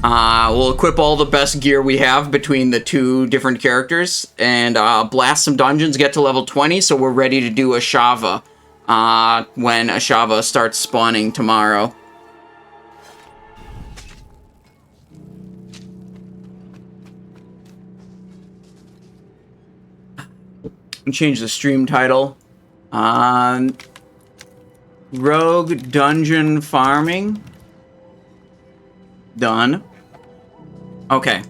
We'll equip all the best gear we have between the two different characters and blast some dungeons, get to level 20, so we're ready to do Ashava when Ashava starts spawning tomorrow. Change the stream title. Rogue Dungeon Farming. Done. Okay.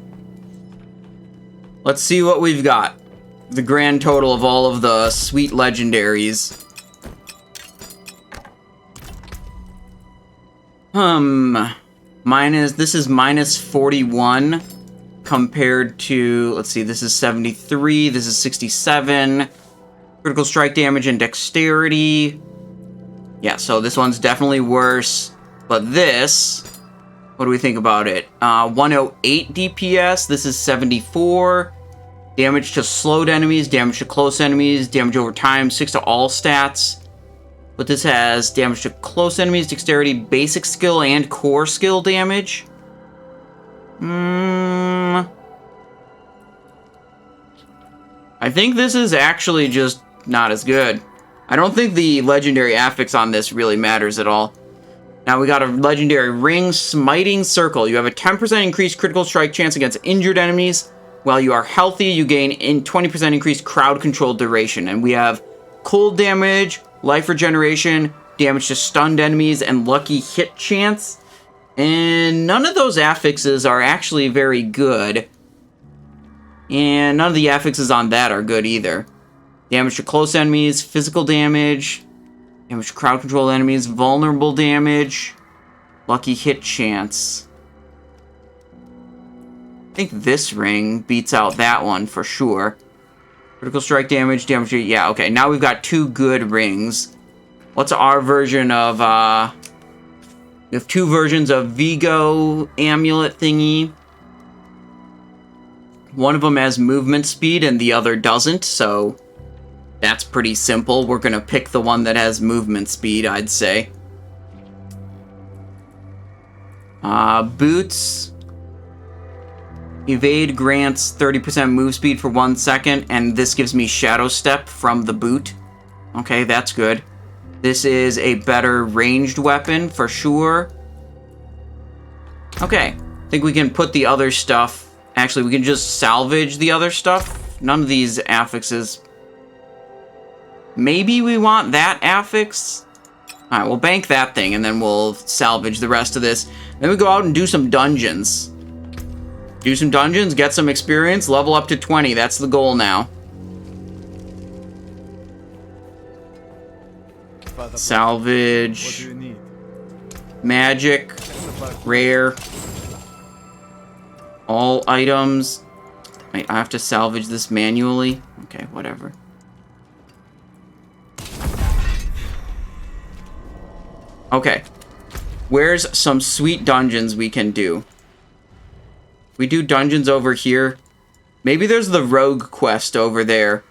Let's see what we've got. The grand total of all of the sweet legendaries. This is minus 41 compared to, let's see, this is 73, this is 67. Critical strike damage and dexterity. Yeah, so this one's definitely worse. But this, what do we think about it? 108 DPS, this is 74. Damage to slowed enemies, damage to close enemies, damage over time, 6 to all stats. But this has damage to close enemies, dexterity, basic skill, and core skill damage. I think this is actually just not as good. I don't think the legendary affix on this really matters at all. Now we got a legendary ring, Smiting Circle. You have a 10% increased critical strike chance against injured enemies. While you are healthy, you gain 20% increased crowd control duration. And we have cold damage, life regeneration, damage to stunned enemies, and lucky hit chance. And none of those affixes are actually very good. And none of the affixes on that are good either. Damage to close enemies, physical damage, damage to crowd control enemies, vulnerable damage, lucky hit chance. I think this ring beats out that one for sure. Critical strike damage, damage to, yeah, okay. Now we've got two good rings. What's our version of, we have two versions of Vigo amulet thingy. One of them has movement speed and the other doesn't, so that's pretty simple. We're gonna pick the one that has movement speed, I'd say. Boots. Evade grants 30% move speed for 1 second, and this gives me Shadow Step from the boot. Okay, that's good. This is a better ranged weapon, for sure. Okay, I think we can put the other stuff... Actually, we can just salvage the other stuff. None of these affixes... Maybe we want that affix? Alright, we'll bank that thing, and then we'll salvage the rest of this. Then we go out and do some dungeons. Do some dungeons, get some experience, level up to 20. That's the goal now. Salvage. What do you need? Magic. Rare. All items. Wait, I have to salvage this manually? Okay, whatever. Okay. Where's some sweet dungeons we can do? We do dungeons over here. Maybe there's the rogue quest over there.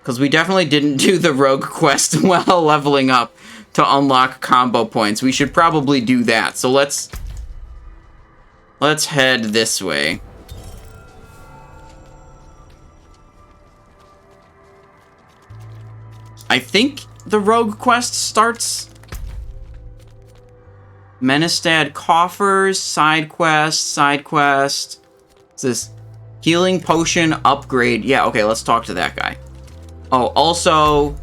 Because we definitely didn't do the rogue quest while leveling up to unlock combo points. We should probably do that. So let's head this way. I think the rogue quest starts... Menestad coffers, side quest. What's this? Healing potion upgrade. Yeah, okay, let's talk to that guy. Oh, also,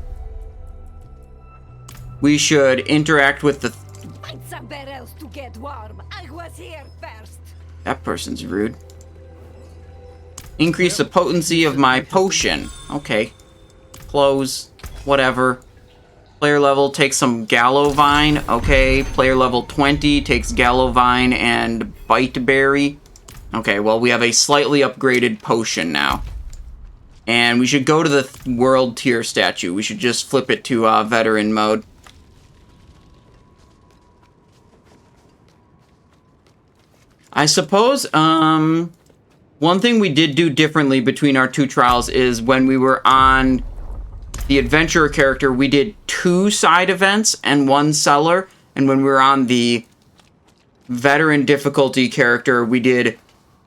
we should interact with the... Find somewhere else to get warm. I was here first. That person's rude. Increase the potency of my potion. Okay. Close. Whatever. Player level takes some Gallovine. Okay. Player level 20 takes Gallovine and Biteberry. Okay, well, we have a slightly upgraded potion now. And we should go to the world tier statue. We should just flip it to veteran mode. I suppose, one thing we did do differently between our two trials is when we were on the adventurer character, we did 2 side events and 1 cellar. And when we were on the veteran difficulty character, we did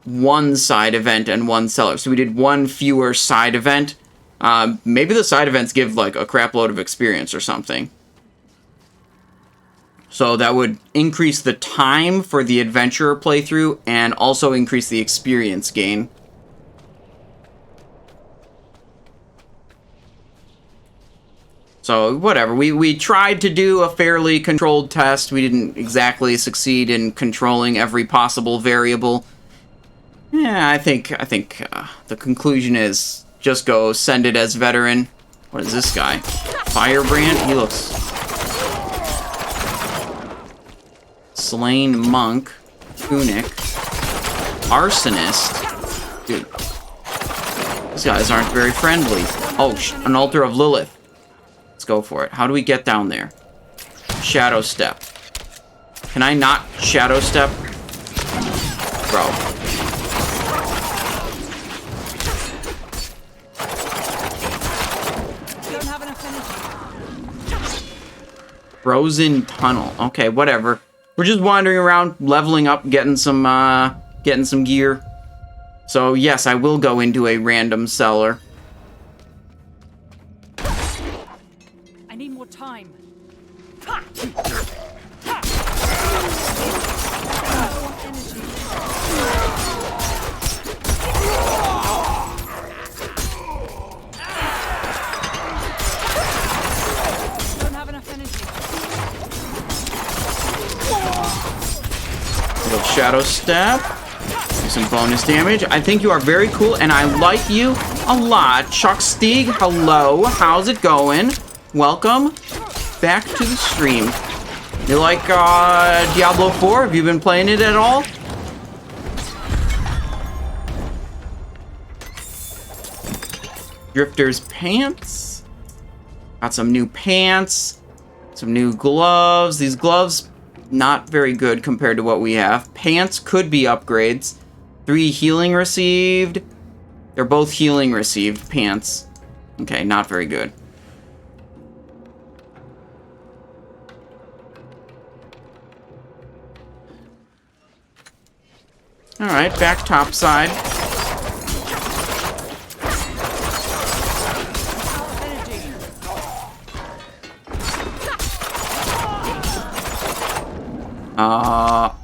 one side event and one cellar. So we did one fewer side event. Maybe the side events give like a crap load of experience or something. So that would increase the time for the adventurer playthrough and also increase the experience gain. So whatever, we tried to do a fairly controlled test. We didn't exactly succeed in controlling every possible variable. Yeah, I think the conclusion is just go send it as veteran. What is this guy? Firebrand? He looks... Slain Monk. Tunic. Arsonist. Dude. These guys aren't very friendly. Oh, an altar of Lilith. Let's go for it. How do we get down there? Shadow step. Can I not shadow step? Bro. Frozen tunnel. Okay, whatever. We're just wandering around, leveling up, getting some gear. So yes, I will go into a random cellar. I need more time. Shadow step. Do some bonus damage. I think you are very cool, and I like you a lot. Chuck Steeg, hello. How's it going? Welcome back to the stream. You like Diablo 4? Have you been playing it at all? Drifter's pants. Got some new pants. Some new gloves. These gloves... not very good compared to what we have. Pants could be upgrades. 3 healing received. They're both healing received pants. Okay, not very good. Alright, back topside.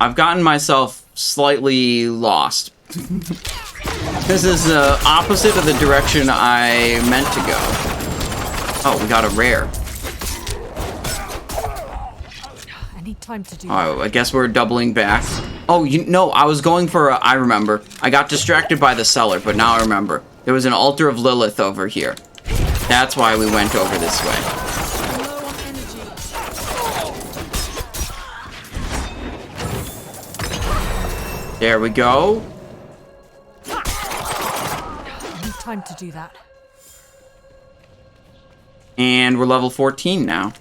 I've gotten myself slightly lost. This is the opposite of the direction I meant to go. Oh, we got a rare. I need time to do Oh, I guess we're doubling back. Oh, no, I was going for I remember. I got distracted by the cellar, but now I remember. There was an altar of Lilith over here. That's why we went over this way. There we go. I need time to do that. And we're level 14 now.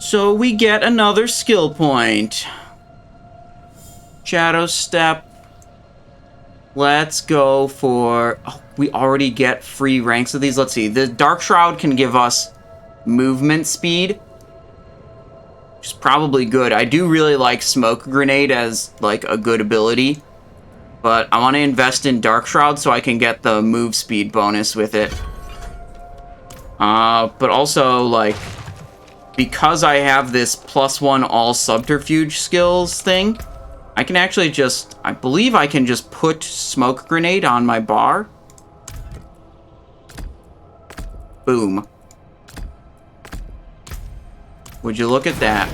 So we get another skill point. Shadow step. Let's go for... Oh, we already get free ranks of these. Let's see. The Dark Shroud can give us movement speed, which is probably good. I do really like Smoke Grenade as, like, a good ability. But I want to invest in Dark Shroud so I can get the move speed bonus with it. But also, like, because I have this +1 all subterfuge skills thing, I can actually just... I believe I can just put Smoke Grenade on my bar. Boom. Would you look at that?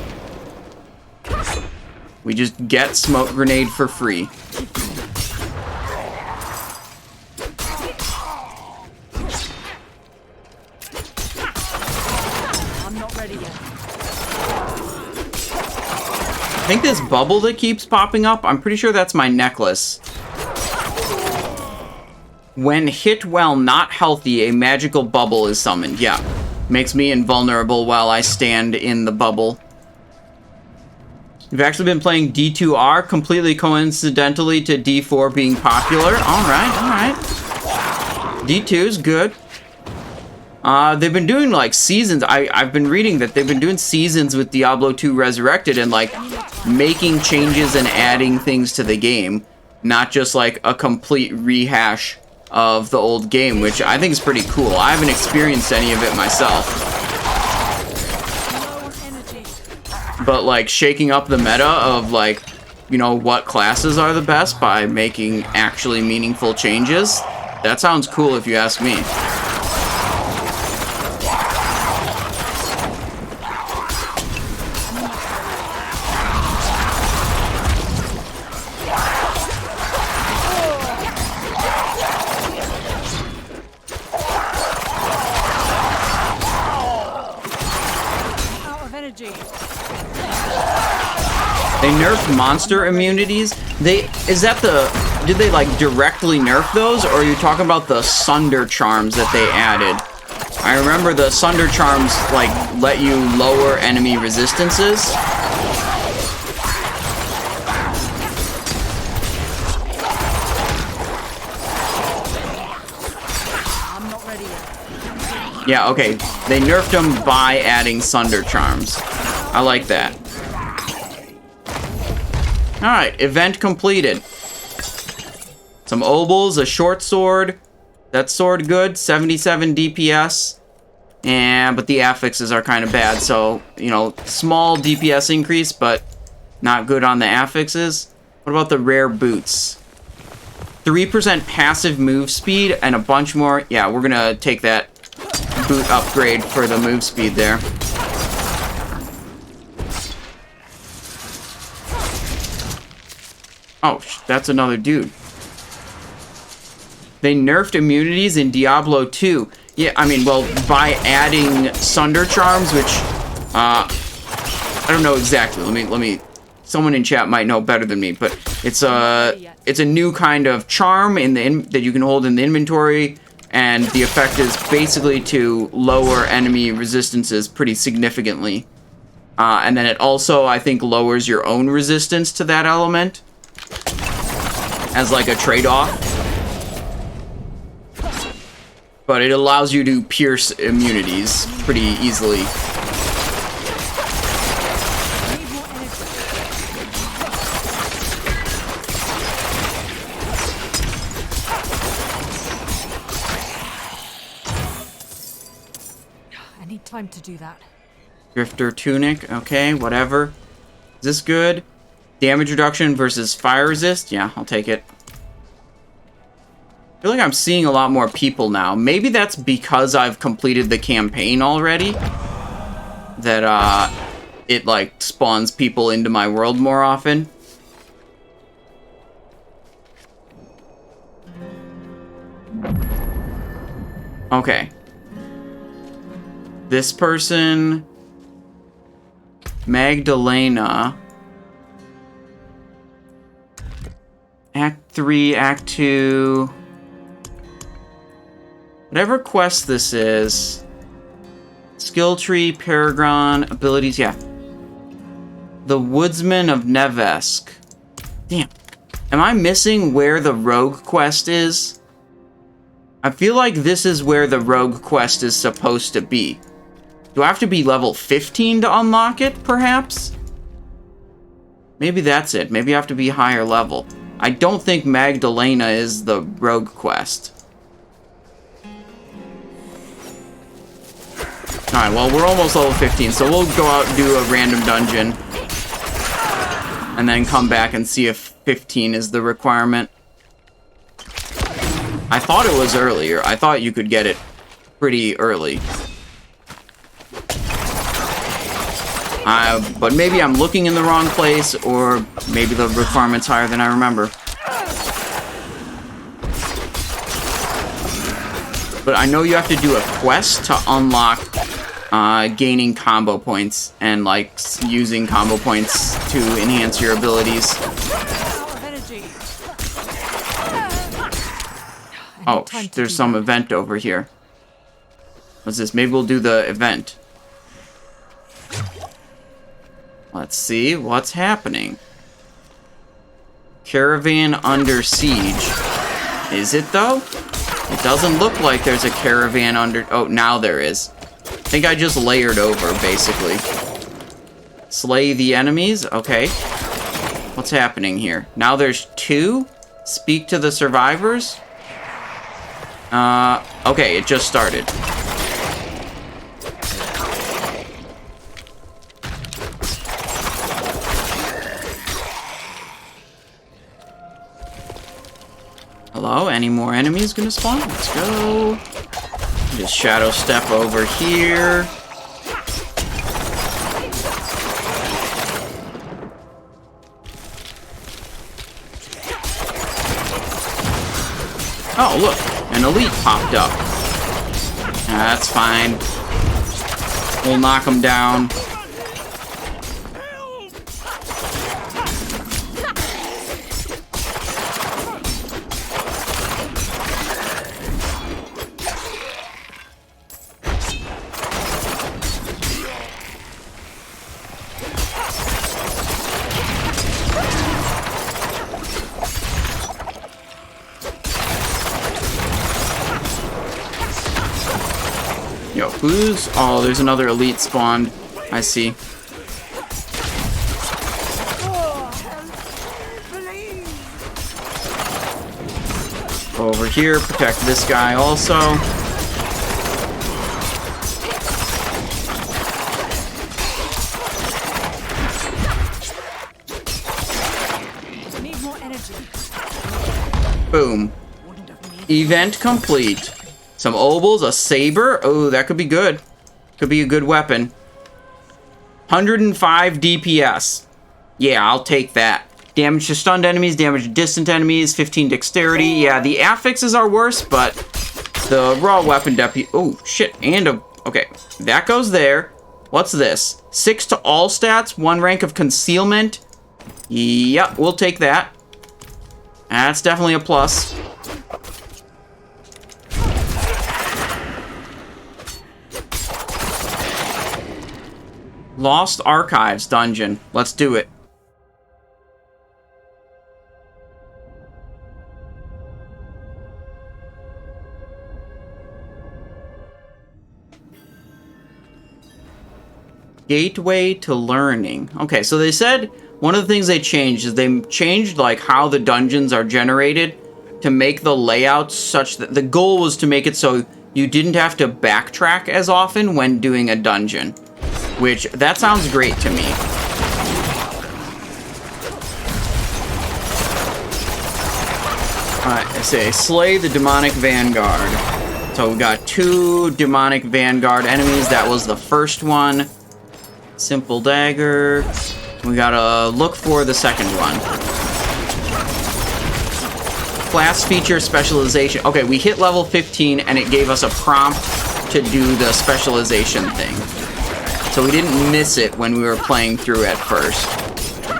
We just get Smoke Grenade for free. I'm not ready yet. I think this bubble that keeps popping up, I'm pretty sure that's my necklace. When hit while not healthy, a magical bubble is summoned. Yeah. Makes me invulnerable while I stand in the bubble. We've actually been playing D2R, completely coincidentally to D4 being popular. Alright, alright. D2's good. They've been doing like seasons. I've been reading that they've been doing seasons with Diablo 2 Resurrected and like making changes and adding things to the game, not just like a complete rehash of the old game, which I think is pretty cool. I haven't experienced any of it myself, but like shaking up the meta of like, you know, what classes are the best by making actually meaningful changes. That sounds cool if you ask me. They nerfed monster immunities. Did they like directly nerf those, or are you talking about the Sunder charms that they added? I remember the Sunder charms like let you lower enemy resistances. I'm not ready yet. Yeah, okay. They nerfed them by adding Sunder charms. I like that. Alright, event completed. Some obols, a short sword. That sword good, 77 DPS. But the affixes are kind of bad, so, you know, small DPS increase, but not good on the affixes. What about the rare boots? 3% passive move speed and a bunch more. Yeah, we're gonna take that boot upgrade for the move speed there. Oh, that's another dude. They nerfed immunities in Diablo 2. Yeah, I mean, well, by adding Sunder charms, which I don't know exactly. Let me. Someone in chat might know better than me, but it's a new kind of charm that you can hold in the inventory, and the effect is basically to lower enemy resistances pretty significantly. And then it also, I think, lowers your own resistance to that element as like a trade-off. But it allows you to pierce immunities pretty easily. I need time to do that. Drifter tunic, okay, whatever. Is this good? Damage reduction versus fire resist? Yeah, I'll take it. I feel like I'm seeing a lot more people now. Maybe that's because I've completed the campaign already. That, it, like, spawns people into my world more often. Okay. This person... Magdalena... Act 3, Act 2... Whatever quest this is... Skill tree, Paragon, abilities, yeah. The Woodsman of Nevesk. Damn. Am I missing where the Rogue quest is? I feel like this is where the Rogue quest is supposed to be. Do I have to be level 15 to unlock it, perhaps? Maybe that's it. Maybe I have to be higher level. I don't think Magdalena is the Rogue quest. Alright, well, we're almost level 15, so we'll go out and do a random dungeon. And then come back and see if 15 is the requirement. I thought it was earlier. I thought you could get it pretty early. But maybe I'm looking in the wrong place, or maybe the requirement's higher than I remember. But I know you have to do a quest to unlock gaining combo points and like using combo points to enhance your abilities. Oh, there's some event over here. What's this? Maybe we'll do the event. Let's see what's happening. Caravan under siege. Is it though? It doesn't look like there's a caravan under... Oh, now there is. I think I just layered over, basically. Slay the enemies. Okay. What's happening here? Now there's 2? Speak to the survivors? Okay, it just started. Hello? Any more enemies gonna spawn? Let's go. Just shadow step over here. Oh, look. An elite popped up. That's fine. We'll knock him down. Yo, who's... Oh, there's another elite spawned. I see. Over here, protect this guy also. Need more energy. Boom. Event complete. Some obols, a saber. Oh, that could be good. Could be a good weapon. 105 DPS. Yeah, I'll take that. Damage to stunned enemies, damage to distant enemies, 15 dexterity. Yeah, the affixes are worse, but the raw weapon deputy. Oh, shit. And a... Okay, that goes there. What's this? 6 to all stats, 1 rank of concealment. Yep, we'll take that. That's definitely a plus. Lost Archives dungeon. Let's do it. Gateway to learning. Okay, so they said one of the things they changed is they changed like how the dungeons are generated to make the layouts such that the goal was to make it so you didn't have to backtrack as often when doing a dungeon. Which, that sounds great to me. Alright, I say, slay the demonic vanguard. So we got 2 demonic vanguard enemies. That was the first one. Simple dagger. We gotta look for the second one. Class feature specialization. Okay, we hit level 15 and it gave us a prompt to do the specialization thing. So we didn't miss it when we were playing through at first.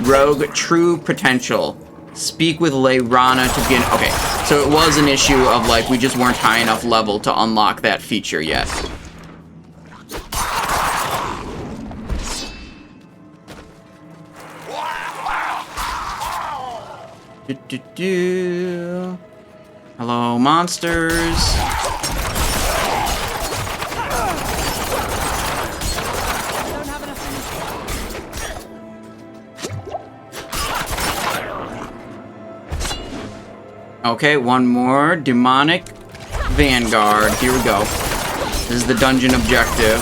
Rogue, true potential. Speak with Leyrana to begin. Okay, so it was an issue of like we just weren't high enough level to unlock that feature yet. Hello, monsters. Okay, one more. Demonic Vanguard. Here we go. This is the dungeon objective.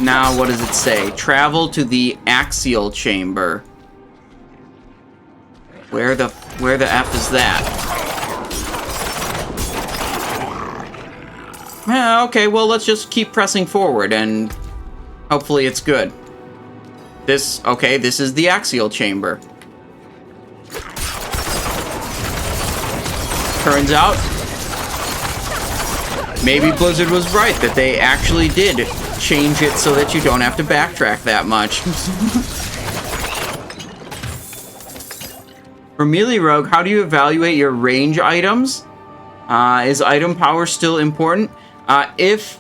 Now, what does it say? Travel to the axial chamber. Where the F is that? Yeah, okay, well, let's just keep pressing forward, and hopefully it's good. Okay, this is the axial chamber. Turns out, maybe Blizzard was right, that they actually did change it so that you don't have to backtrack that much. For Melee Rogue, how do you evaluate your range items? Is item power still important? If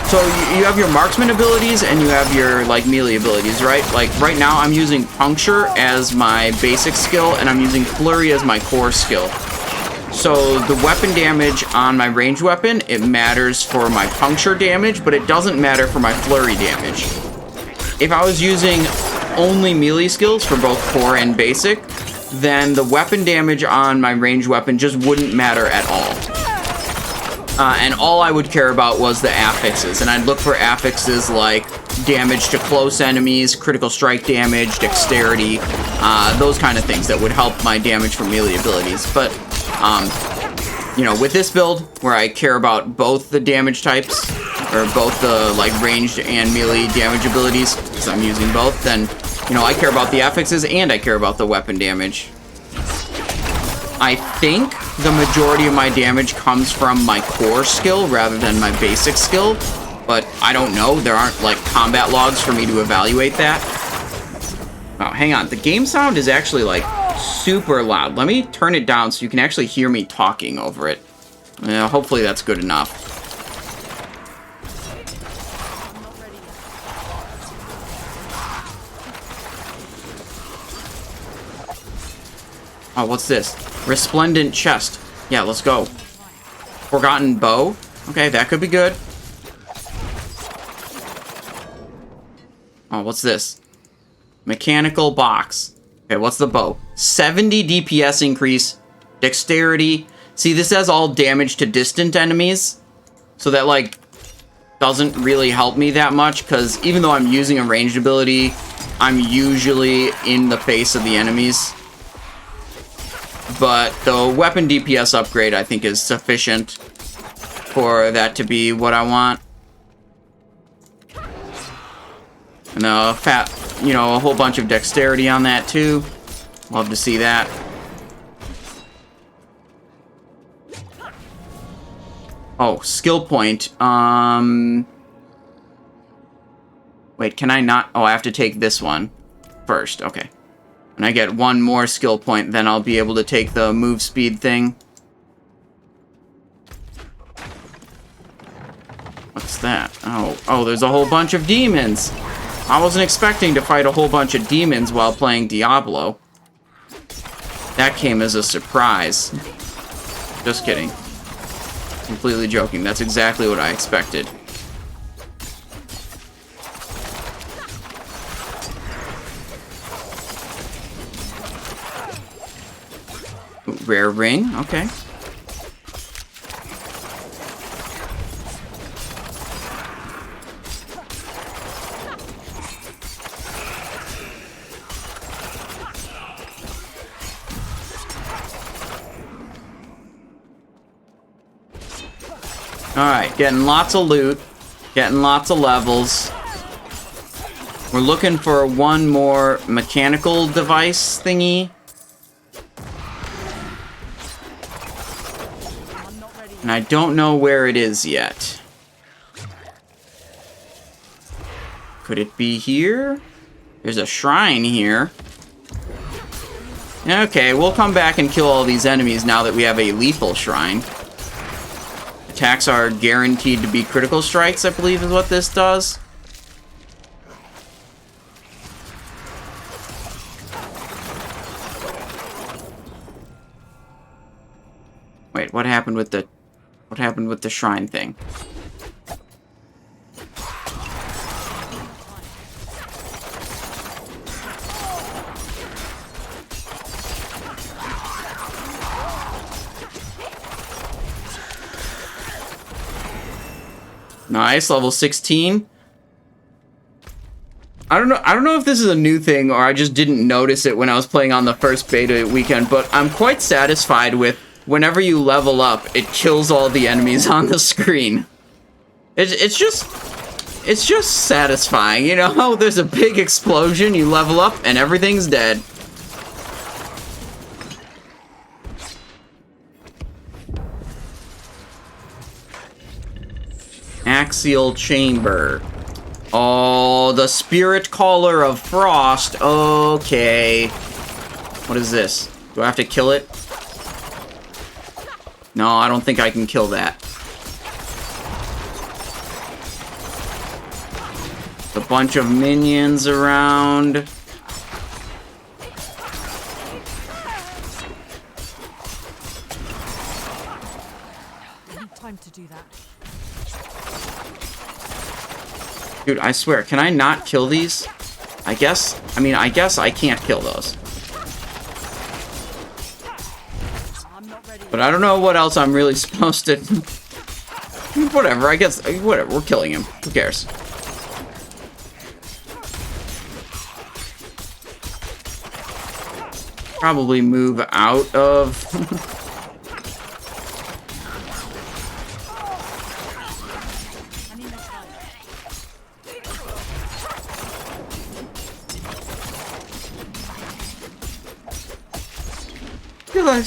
So you have your marksman abilities and you have your like melee abilities, right? Like right now I'm using puncture as my basic skill and I'm using flurry as my core skill. So the weapon damage on my ranged weapon, it matters for my puncture damage, but it doesn't matter for my flurry damage. If I was using only melee skills for both core and basic, then the weapon damage on my ranged weapon just wouldn't matter at all. And all I would care about was the affixes, and I'd look for affixes like damage to close enemies, critical strike damage, dexterity, those kind of things that would help my damage from melee abilities. But, you know, with this build, where I care about both the damage types, or both the, like, ranged and melee damage abilities, because I'm using both, then, you know, I care about the affixes and I care about the weapon damage. I think the majority of my damage comes from my core skill rather than my basic skill, but I don't know. There aren't, like, combat logs for me to evaluate that. Oh, hang on. The game sound is actually, like, super loud. Let me turn it down so you can actually hear me talking over it. Hopefully that's good enough. Oh, what's this? Resplendent chest. Yeah, let's go. Forgotten bow. Okay, that could be good. Oh, what's this? Mechanical box. Okay, what's the bow? 70 DPS increase. Dexterity. See, this has all damage to distant enemies. So that, like, doesn't really help me that much, because even though I'm using a ranged ability, I'm usually in the face of the enemies. But the weapon DPS upgrade, I think, is sufficient for that to be what I want. And a whole bunch of dexterity on that, too. Love to see that. Oh, skill point. Wait, can I not? Oh, I have to take this one first. Okay. When I get one more skill point, then I'll be able to take the move speed thing. What's that? Oh, there's a whole bunch of demons. I wasn't expecting to fight a whole bunch of demons while playing Diablo. That came as a surprise. Just kidding. Completely joking. That's exactly what I expected. Rare ring, okay. Alright, getting lots of loot, getting lots of levels. We're looking for one more mechanical device thingy. And I don't know where it is yet. Could it be here? There's a shrine here. Okay, we'll come back and kill all these enemies now that we have a lethal shrine. Attacks are guaranteed to be critical strikes, I believe is what this does. Wait, what happened with the shrine thing? Nice, level 16. I don't know if this is a new thing or I just didn't notice it when I was playing on the first beta weekend, but I'm quite satisfied with whenever you level up, it kills all the enemies on the screen. It's just satisfying, you know? There's a big explosion, you level up, and everything's dead. Axial chamber. Oh, the spirit caller of frost. Okay. What is this? Do I have to kill it? No, I don't think I can kill that. bunch of minions around. I need time to do that. Dude, I swear, can I not kill these? I guess I can't kill those. But I don't know what else I'm really supposed to... Whatever, I guess, whatever, we're killing him. Who cares? Probably move out of...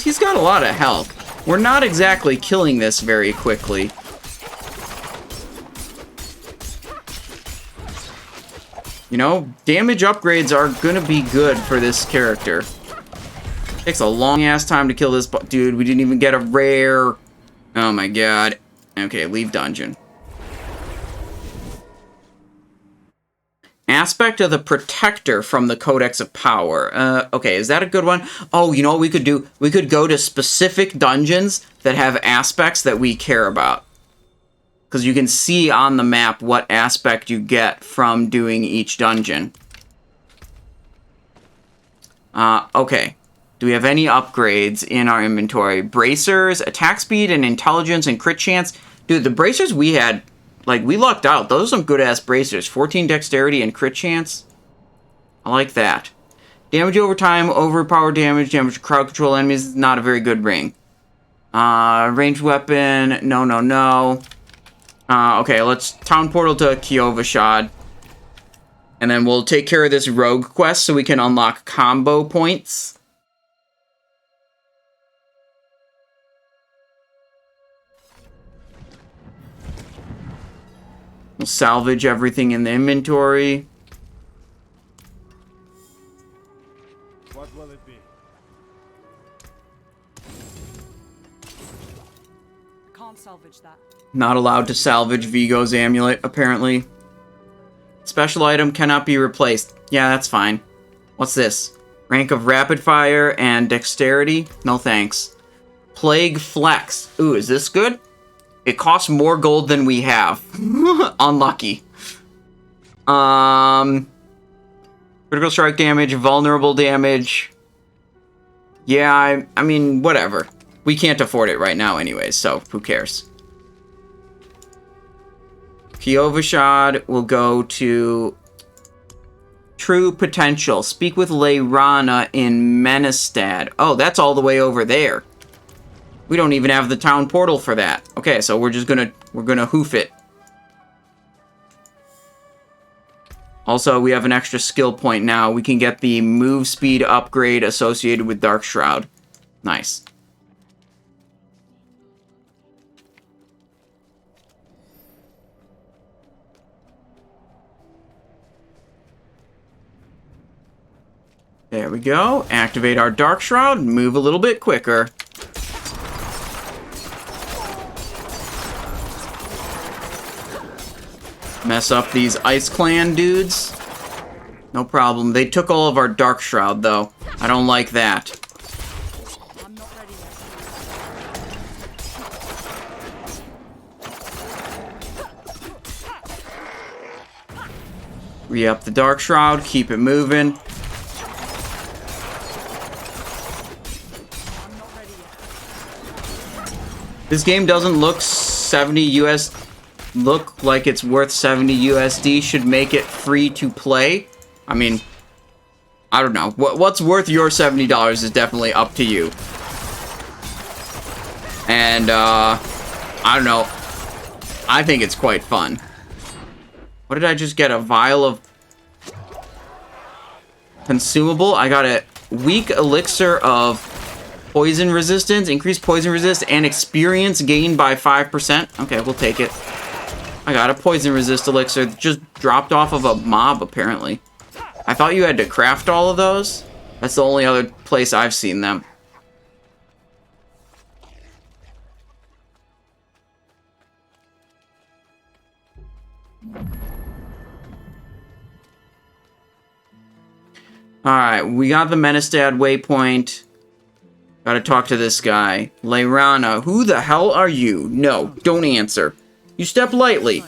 He's got a lot of health. We're not exactly killing this very quickly. You know, damage upgrades are gonna be good for this character. Takes a long-ass time to kill this dude. We didn't even get a rare. Oh my god. Okay, leave dungeon. Aspect of the Protector from the Codex of Power. Okay, is that a good one? Oh, you know what we could do? We could go to specific dungeons that have aspects that we care about. Because you can see on the map what aspect you get from doing each dungeon. Okay. Do we have any upgrades in our inventory? Bracers, attack speed, and intelligence, and crit chance. Dude, the bracers we had, like, we lucked out. Those are some good-ass bracers. 14 dexterity and crit chance. I like that. Damage over time, overpowered damage, damage to crowd control enemies. Not a very good ring. Ranged weapon. No, no, no. Okay, let's town portal to Kiovashad. And then we'll take care of this rogue quest so we can unlock combo points. We'll salvage everything in the inventory. What will it be? Can't salvage that. Not allowed to salvage Vigo's amulet, apparently. Special item cannot be replaced. Yeah, that's fine. What's this? Rank of rapid fire and dexterity? No thanks. Plague flex. Ooh, is this good? It costs more gold than we have. Unlucky. Critical strike damage, vulnerable damage. Yeah, I mean, whatever. We can't afford it right now anyways, so who cares? Kiovashad will go to True Potential. Speak with Leyrana in Menestad. Oh, that's all the way over there. We don't even have the town portal for that. Okay, so we're gonna hoof it. Also, we have an extra skill point now. We can get the move speed upgrade associated with Dark Shroud. Nice. There we go. Activate our Dark Shroud and move a little bit quicker. Mess up these Ice Clan dudes. No problem. They took all of our Dark Shroud, though. I don't like that. I'm not ready yet. Re-up the Dark Shroud. Keep it moving. This game doesn't look 70 US... look like it's worth 70 USD. Should make it free to play. I mean, I don't know. What's worth your $70 is definitely up to you. And, I don't know. I think it's quite fun. What did I just get? A vial of consumable? I got a weak elixir of poison resistance, increased poison resist, and experience gained by 5%. Okay, we'll take it. I got a poison resist elixir that just dropped off of a mob, apparently. I thought you had to craft all of those. That's the only other place I've seen them. Alright, we got the Menestad waypoint. Gotta talk to this guy. Leirana, who the hell are you? No, don't answer. You step lightly,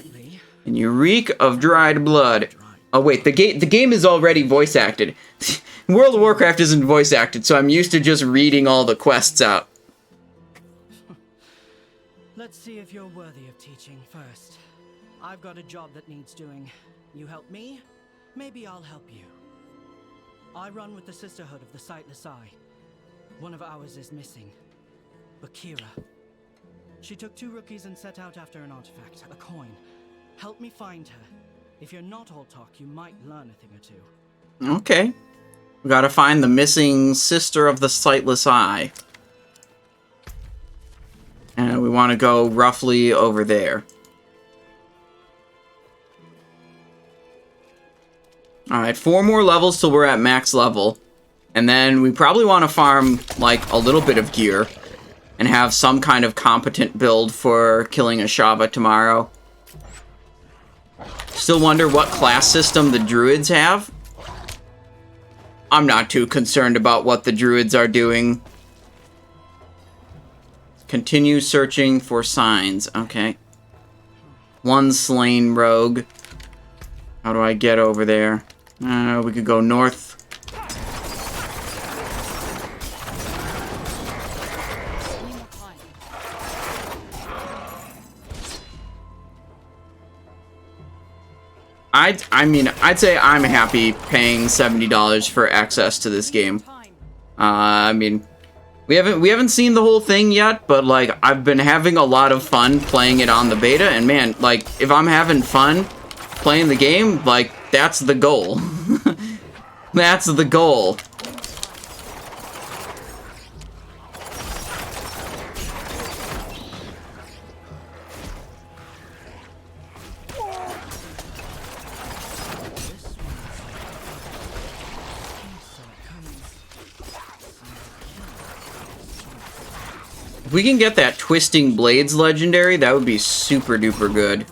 and you reek of dried blood. Oh wait, the game is already voice acted. World of Warcraft isn't voice acted, so I'm used to just reading all the quests out. Let's see if you're worthy of teaching first. I've got a job that needs doing. You help me, maybe I'll help you. I run with the Sisterhood of the Sightless Eye. One of ours is missing. Bakira. She took 2 rookies and set out after an artifact, a coin. Help me find her. If you're not all talk, you might learn a thing or two. Okay. We gotta find the missing Sister of the Sightless Eye. And we want to go roughly over there. Alright, 4 more levels till we're at max level. And then we probably want to farm, like, a little bit of gear. And have some kind of competent build for killing a Shava tomorrow. Still wonder what class system the Druids have. I'm not too concerned about what the Druids are doing. Continue searching for signs. Okay. 1 slain rogue. How do I get over there? We could go north. I mean, I'd say I'm happy paying $70 for access to this game. I mean, we haven't seen the whole thing yet, but like I've been having a lot of fun playing it on the beta, and man, like if I'm having fun playing the game, like that's the goal. That's the goal. If we can get that Twisting Blades legendary, that would be super duper good.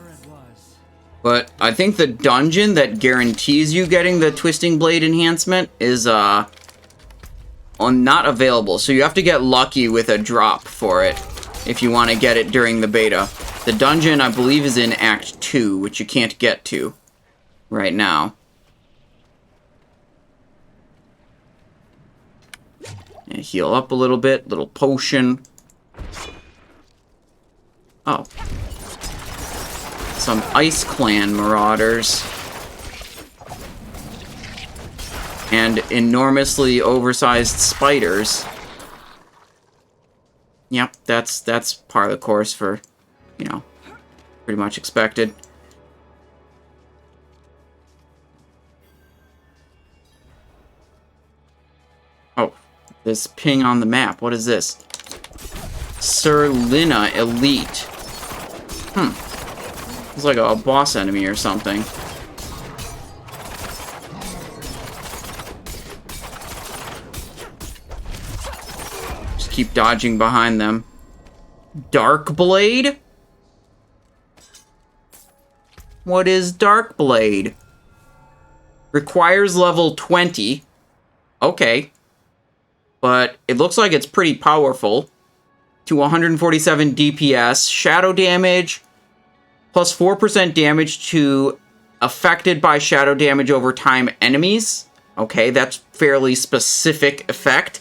But I think the dungeon that guarantees you getting the Twisting Blade enhancement is not available. So you have to get lucky with a drop for it if you want to get it during the beta. The dungeon, I believe, is in Act 2, which you can't get to right now. And heal up a little bit, little potion. Oh. Some Ice Clan marauders. And enormously oversized spiders. Yep, that's part of the course for, you know, pretty much expected. Oh, this ping on the map. What is this? Sir Lina Elite. It's like a boss enemy or something. Just keep dodging behind them. Dark Blade? What is Dark Blade? Requires level 20. Okay. But it looks like it's pretty powerful. To 147 DPS. Shadow damage. Plus 4% damage to affected by shadow damage over time enemies. Okay, that's fairly specific effect.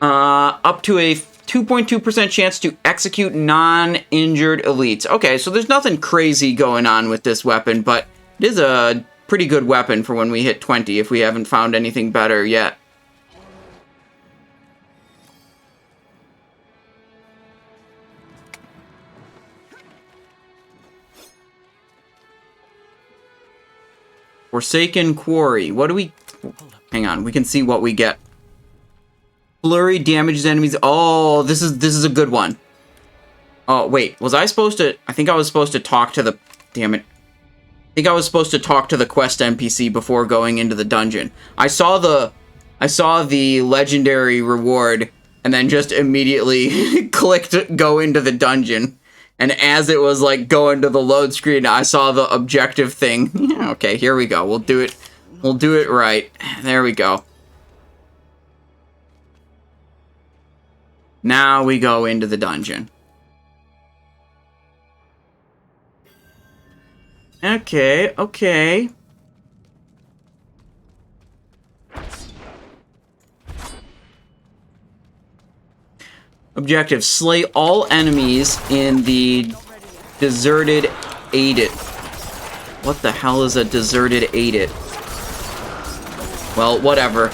Up to a 2.2% chance to execute non-injured elites. Okay, so there's nothing crazy going on with this weapon, but it is a pretty good weapon for when we hit 20 if we haven't found anything better yet. Forsaken Quarry. What do we... Hang on, we can see what we get. Flurry damages enemies. Oh, this is a good one. Oh, wait. Was I supposed to... I think I was supposed to talk to the... Damn it. I think I was supposed to talk to the quest NPC before going into the dungeon. I saw the legendary reward and then just immediately clicked go into the dungeon. And as it was like going to the load screen, I saw the objective thing. Okay, here we go. We'll do it right. There we go. Now we go into the dungeon. Okay, okay. Objective, slay all enemies in the deserted Aidit. What the hell is a deserted Aidit? Well, whatever.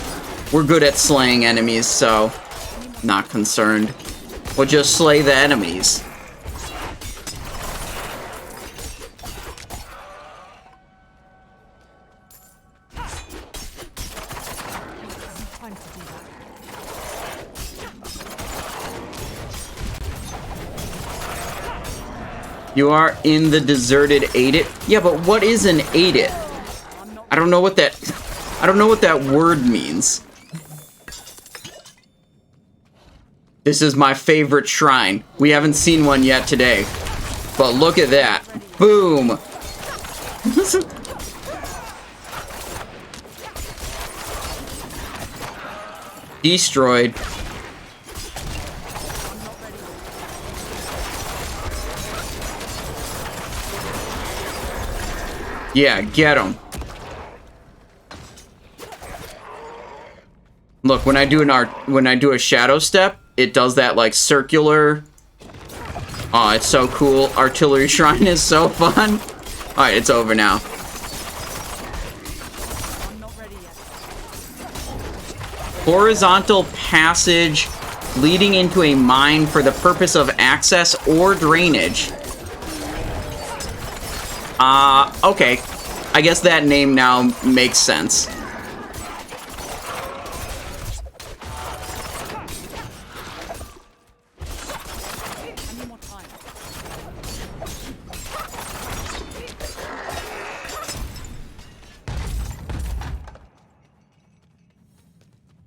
We're good at slaying enemies, so not concerned. We'll just slay the enemies. Time to do that. You are in the deserted Aidit? Yeah, but what is an Aidit? I don't know what that word means. This is my favorite shrine. We haven't seen one yet today. But look at that. Boom. Destroyed. Yeah, get him. Look, when I do a shadow step, it does that like circular. Oh, it's so cool. Artillery Shrine is so fun. Alright, it's over now. I'm not ready yet. Horizontal passage leading into a mine for the purpose of access or drainage. Okay. I guess that name now makes sense. I need more time.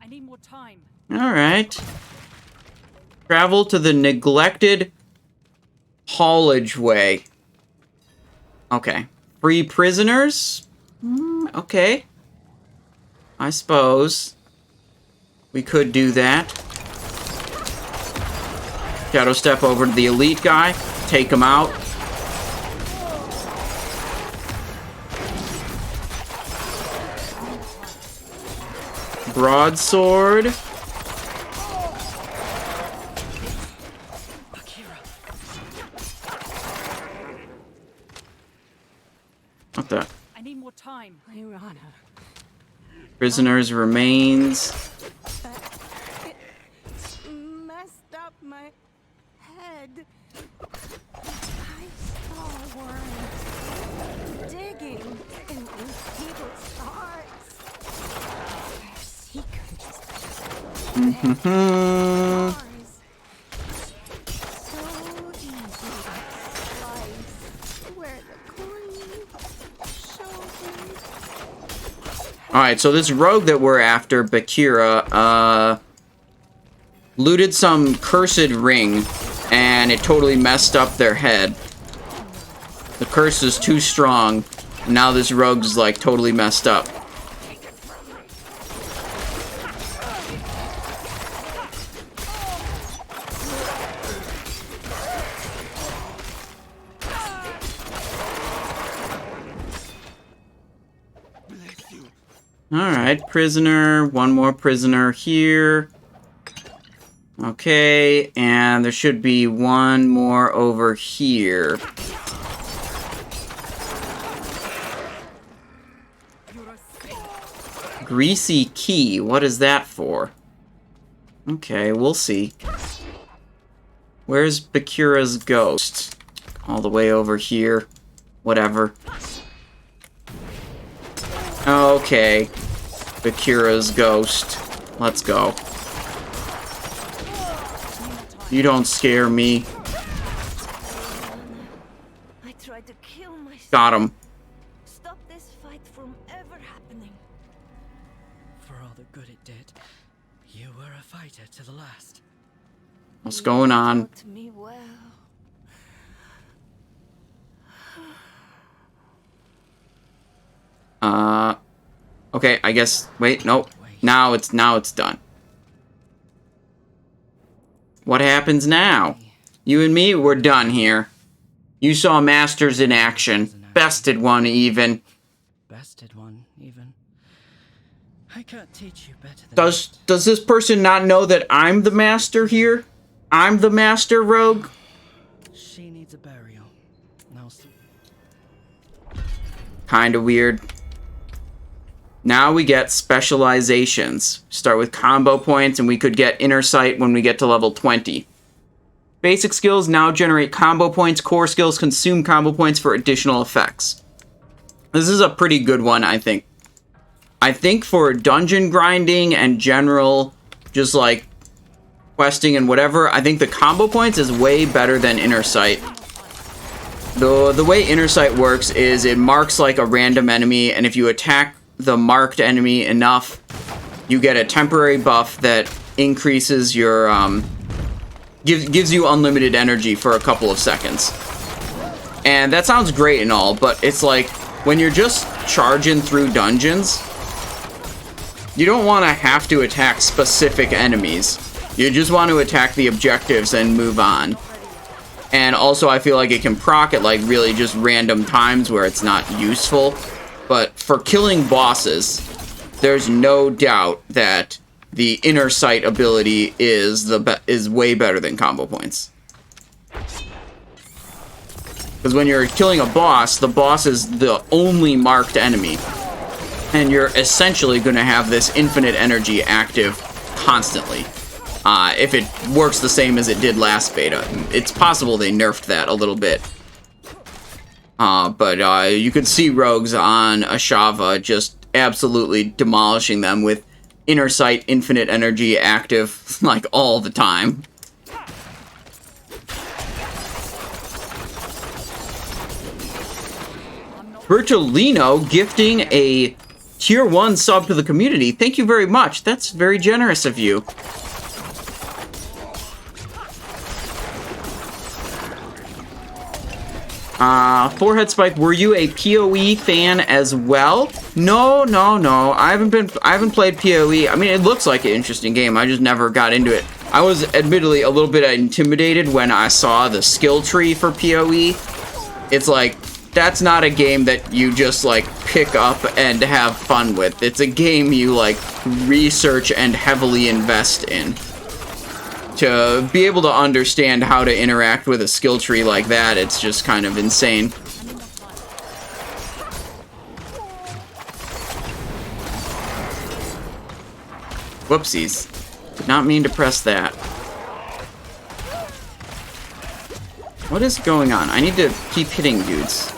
I need more time. Alright. Travel to the neglected haulage way. Okay. Free prisoners? Okay. I suppose we could do that. Shadow step over to the elite guy. Take him out. Broadsword. What the? I need more time. Lyrana, Prisoners remains. it messed up my head. I saw worms digging in people's hearts. Their secrets. Hmm. So easy to slice where the queen showed me. Alright, so this rogue that we're after, Bakira, looted some cursed ring, and it totally messed up their head. The curse is too strong, and now this rogue's, like, totally messed up. Alright, prisoner. One more prisoner here. Okay, and there should be one more over here. Greasy key. What is that for? Okay, we'll see. Where's Bakira's ghost? All the way over here. Whatever. Okay. Bakira's ghost. Let's go. You don't scare me. I tried to kill myself. Got him. Stop this fight from ever happening. For all the good it did, you were a fighter to the last. What's going on? Taught me well. Okay, I guess, wait, nope. Now it's done. What happens now? You and me, we're done here. You saw Masters in action. Bested one, even. Bested one, even. I can't teach you better than Does this person not know that I'm the master here? I'm the master rogue? She needs a burial. Now, Kinda weird. Now we get specializations. Start with combo points, and we could get inner sight when we get to level 20. Basic skills now generate combo points. Core skills consume combo points for additional effects. This is a pretty good one, I think. I think for dungeon grinding and general, just like questing and whatever, I think the combo points is way better than inner sight. The way inner sight works is it marks like a random enemy, and if you attack the marked enemy enough, you get a temporary buff that increases your gives you unlimited energy for a couple of seconds. And that sounds great and all, but it's like when you're just charging through dungeons, you don't want to have to attack specific enemies. You just want to attack the objectives and move on. And also I feel like it can proc at like really just random times where it's not useful. But for killing bosses, there's no doubt that the inner sight ability is way better than combo points. Because when you're killing a boss, the boss is the only marked enemy. And you're essentially going to have this infinite energy active constantly. If it works the same as it did last beta. It's possible they nerfed that a little bit. But you could see rogues on Ashava just absolutely demolishing them with inner sight, infinite energy active, like, all the time. Virtualino gifting a tier 1 sub to the community. Thank you very much. That's very generous of you. Forehead Spike, were you a PoE fan as well? No. I haven't played PoE. I mean, it looks like an interesting game. I just never got into it. I was admittedly a little bit intimidated when I saw the skill tree for PoE. It's like, that's not a game that you just like pick up and have fun with. It's a game you like research and heavily invest in. To be able to understand how to interact with a skill tree like that, it's just kind of insane. Whoopsies. Did not mean to press that. What is going on? I need to keep hitting dudes.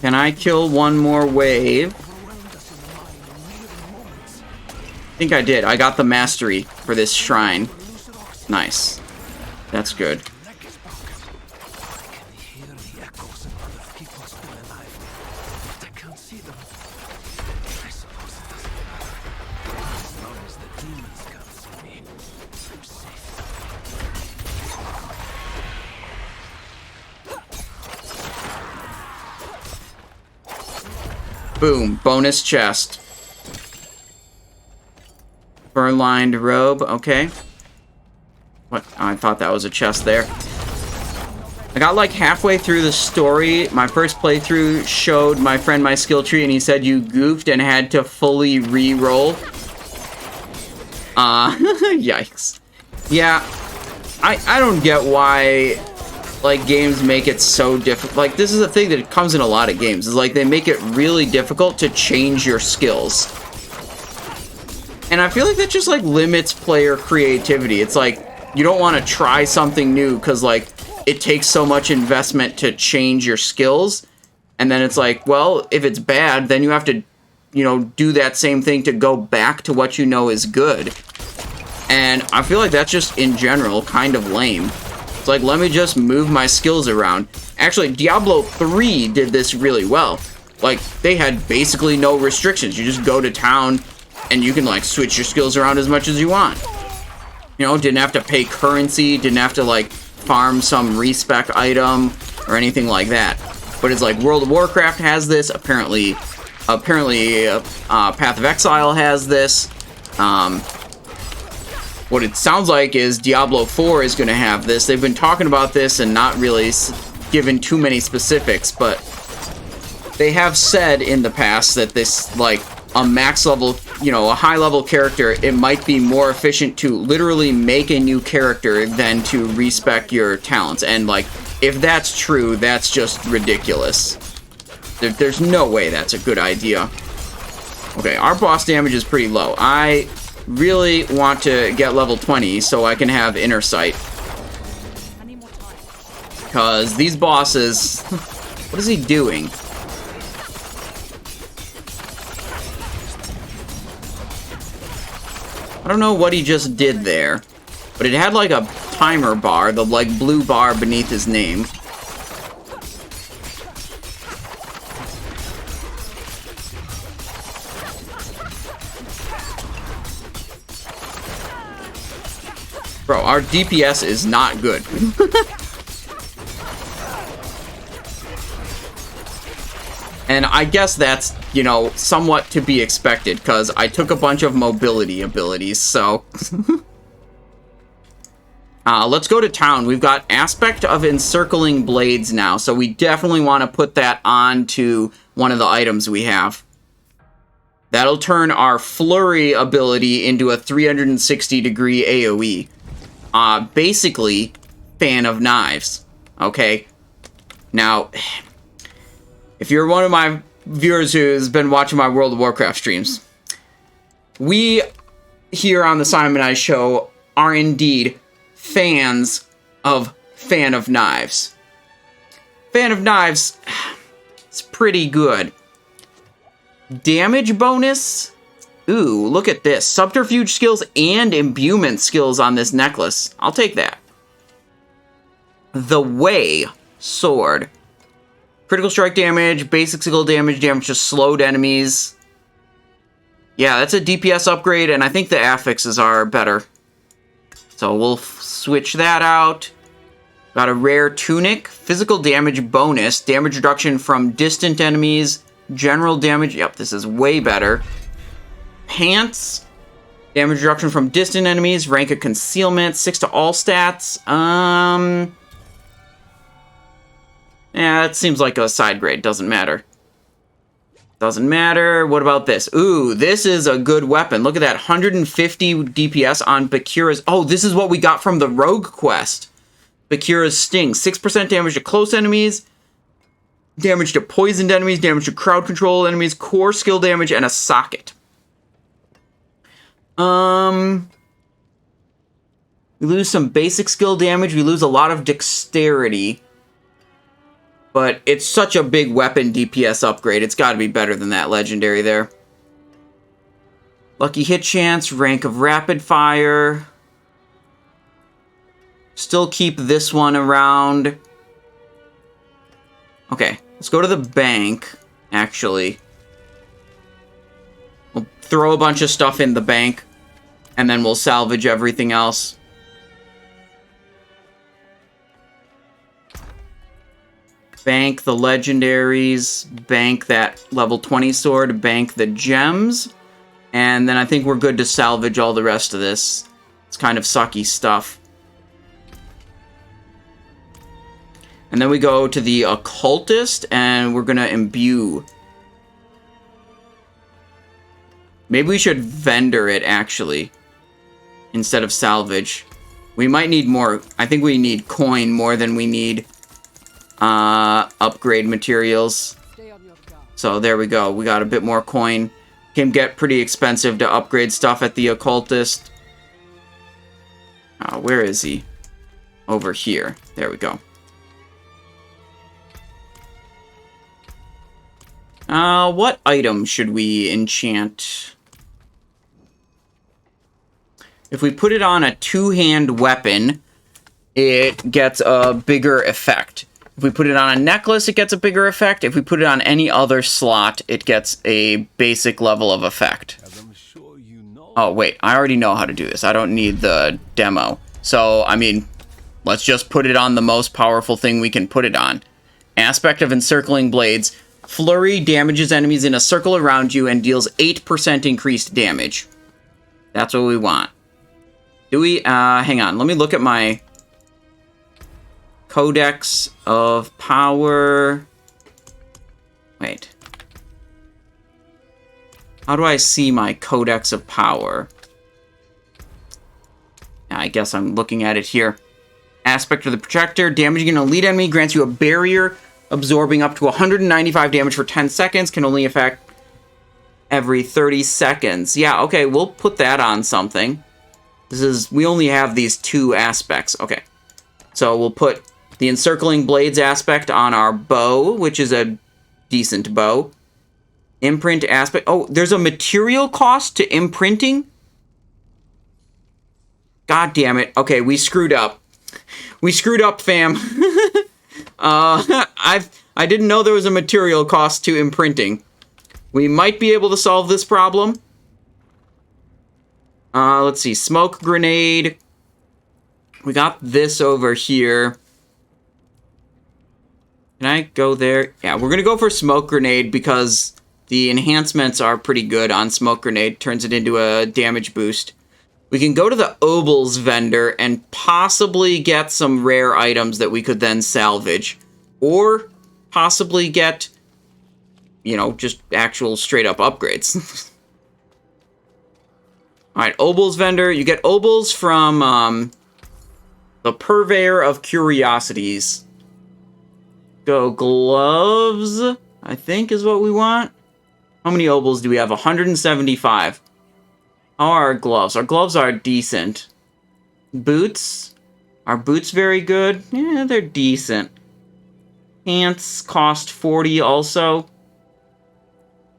Can I kill one more wave? I think I did. I got the mastery for this shrine. Nice. That's good. Boom. Bonus chest. Fur-lined robe. Okay. What? Oh, I thought that was a chest there. I got like halfway through the story. My first playthrough showed my friend my skill tree, and he said you goofed and had to fully re-roll. Yikes. Yeah. I don't get why... like, games make it so difficult. Like, this is a thing that comes in a lot of games. Is like, they make it really difficult to change your skills. And I feel like that just, like, limits player creativity. It's like, you don't want to try something new because, like, it takes so much investment to change your skills. And then it's like, well, if it's bad, then you have to, you know, do that same thing to go back to what you know is good. And I feel like that's just, in general, kind of lame. Like, let me just move my skills around. Actually, Diablo 3 did this really well. Like, they had basically no restrictions. You just go to town, and you can like switch your skills around as much as you want. You know, didn't have to pay currency, didn't have to like farm some respec item or anything like that. But it's like World of Warcraft has this. Apparently, Path of Exile has this. What it sounds like is Diablo 4 is going to have this. They've been talking about this and not really given too many specifics, but they have said in the past that this, like, a max level, you know, a high level character, it might be more efficient to literally make a new character than to respec your talents. And, like, if that's true, that's just ridiculous. There's no way that's a good idea. Okay, our boss damage is pretty low. I really want to get level 20 so I can have Inner Sight. Because these bosses... What is he doing? I don't know what he just did there. But it had like a timer bar, the like blue bar beneath his name. Bro, our DPS is not good. And I guess that's, you know, somewhat to be expected, because I took a bunch of mobility abilities, so... let's go to town. We've got Aspect of Encircling Blades now, so we definitely want to put that onto one of the items we have. That'll turn our Flurry ability into a 360-degree AoE. Basically, Fan of Knives. Okay? Now, if you're one of my viewers who's been watching my World of Warcraft streams, we here on the Simon and I Show are indeed fans of Fan of Knives. Fan of Knives, it's pretty good. Damage bonus? Ooh, look at this. Subterfuge skills and imbuement skills on this necklace. I'll take that. The Way Sword. Critical strike damage, basic skill damage, damage to slowed enemies. Yeah, that's a DPS upgrade, and I think the affixes are better. So we'll switch that out. Got a rare tunic. Physical damage bonus. Damage reduction from distant enemies. General damage. Yep, this is way better. Pants. Damage reduction from distant enemies. Rank of concealment. 6 to all stats. Yeah, that seems like a side grade. Doesn't matter. Doesn't matter. What about this? Ooh, this is a good weapon. Look at that. 150 DPS on Bakura's... Oh, this is what we got from the Rogue quest. Bakura's Sting. 6% damage to close enemies. Damage to poisoned enemies. Damage to crowd control enemies. Core skill damage. And a socket. We lose some basic skill damage. We lose a lot of dexterity. But it's such a big weapon DPS upgrade. It's got to be better than that legendary there. Lucky hit chance, rank of rapid fire. Still keep this one around. Okay, let's go to the bank, actually. We'll throw a bunch of stuff in the bank, and then we'll salvage everything else. Bank the legendaries, bank that level 20 sword, bank the gems, and then I think we're good to salvage all the rest of this. It's kind of sucky stuff. And then we go to the occultist, and we're gonna imbue. Maybe we should vendor it, actually, instead of salvage. We might need more. I think we need coin more than we need upgrade materials. So there we go. We got a bit more coin. Can get pretty expensive to upgrade stuff at the occultist. Where is he? Over here. There we go. What item should we enchant? If we put it on a two-hand weapon, it gets a bigger effect. If we put it on a necklace, it gets a bigger effect. If we put it on any other slot, it gets a basic level of effect. As I'm sure Oh, wait. I already know how to do this. I don't need the demo. So, I mean, let's just put it on the most powerful thing we can put it on. Aspect of Encircling Blades. Flurry damages enemies in a circle around you and deals 8% increased damage. That's what we want. Do we, hang on. Let me look at my Codex of Power. Wait. How do I see my Codex of Power? I guess I'm looking at it here. Aspect of the Protector. Damaging an elite enemy grants you a barrier, absorbing up to 195 damage for 10 seconds. Can only affect every 30 seconds. Yeah, okay, we'll put that on something. We only have these 2 aspects. Okay. So we'll put the Encircling Blades aspect on our bow, which is a decent bow. Imprint aspect. Oh, there's a material cost to imprinting? God damn it. Okay, we screwed up. We screwed up, fam. I didn't know there was a material cost to imprinting. We might be able to solve this problem. Let's see. Smoke grenade. We got this over here. Can I go there? Yeah, we're going to go for smoke grenade because the enhancements are pretty good on smoke grenade. Turns it into a damage boost. We can go to the Obols vendor and possibly get some rare items that we could then salvage. Or possibly get, you know, just actual straight up upgrades. Alright, Obols vendor. You get Obols from the Purveyor of Curiosities. Go gloves, I think is what we want. How many Obols do we have? 175. How are our gloves? Our gloves are decent. Boots? Are boots very good? Yeah, they're decent. Pants cost 40 also.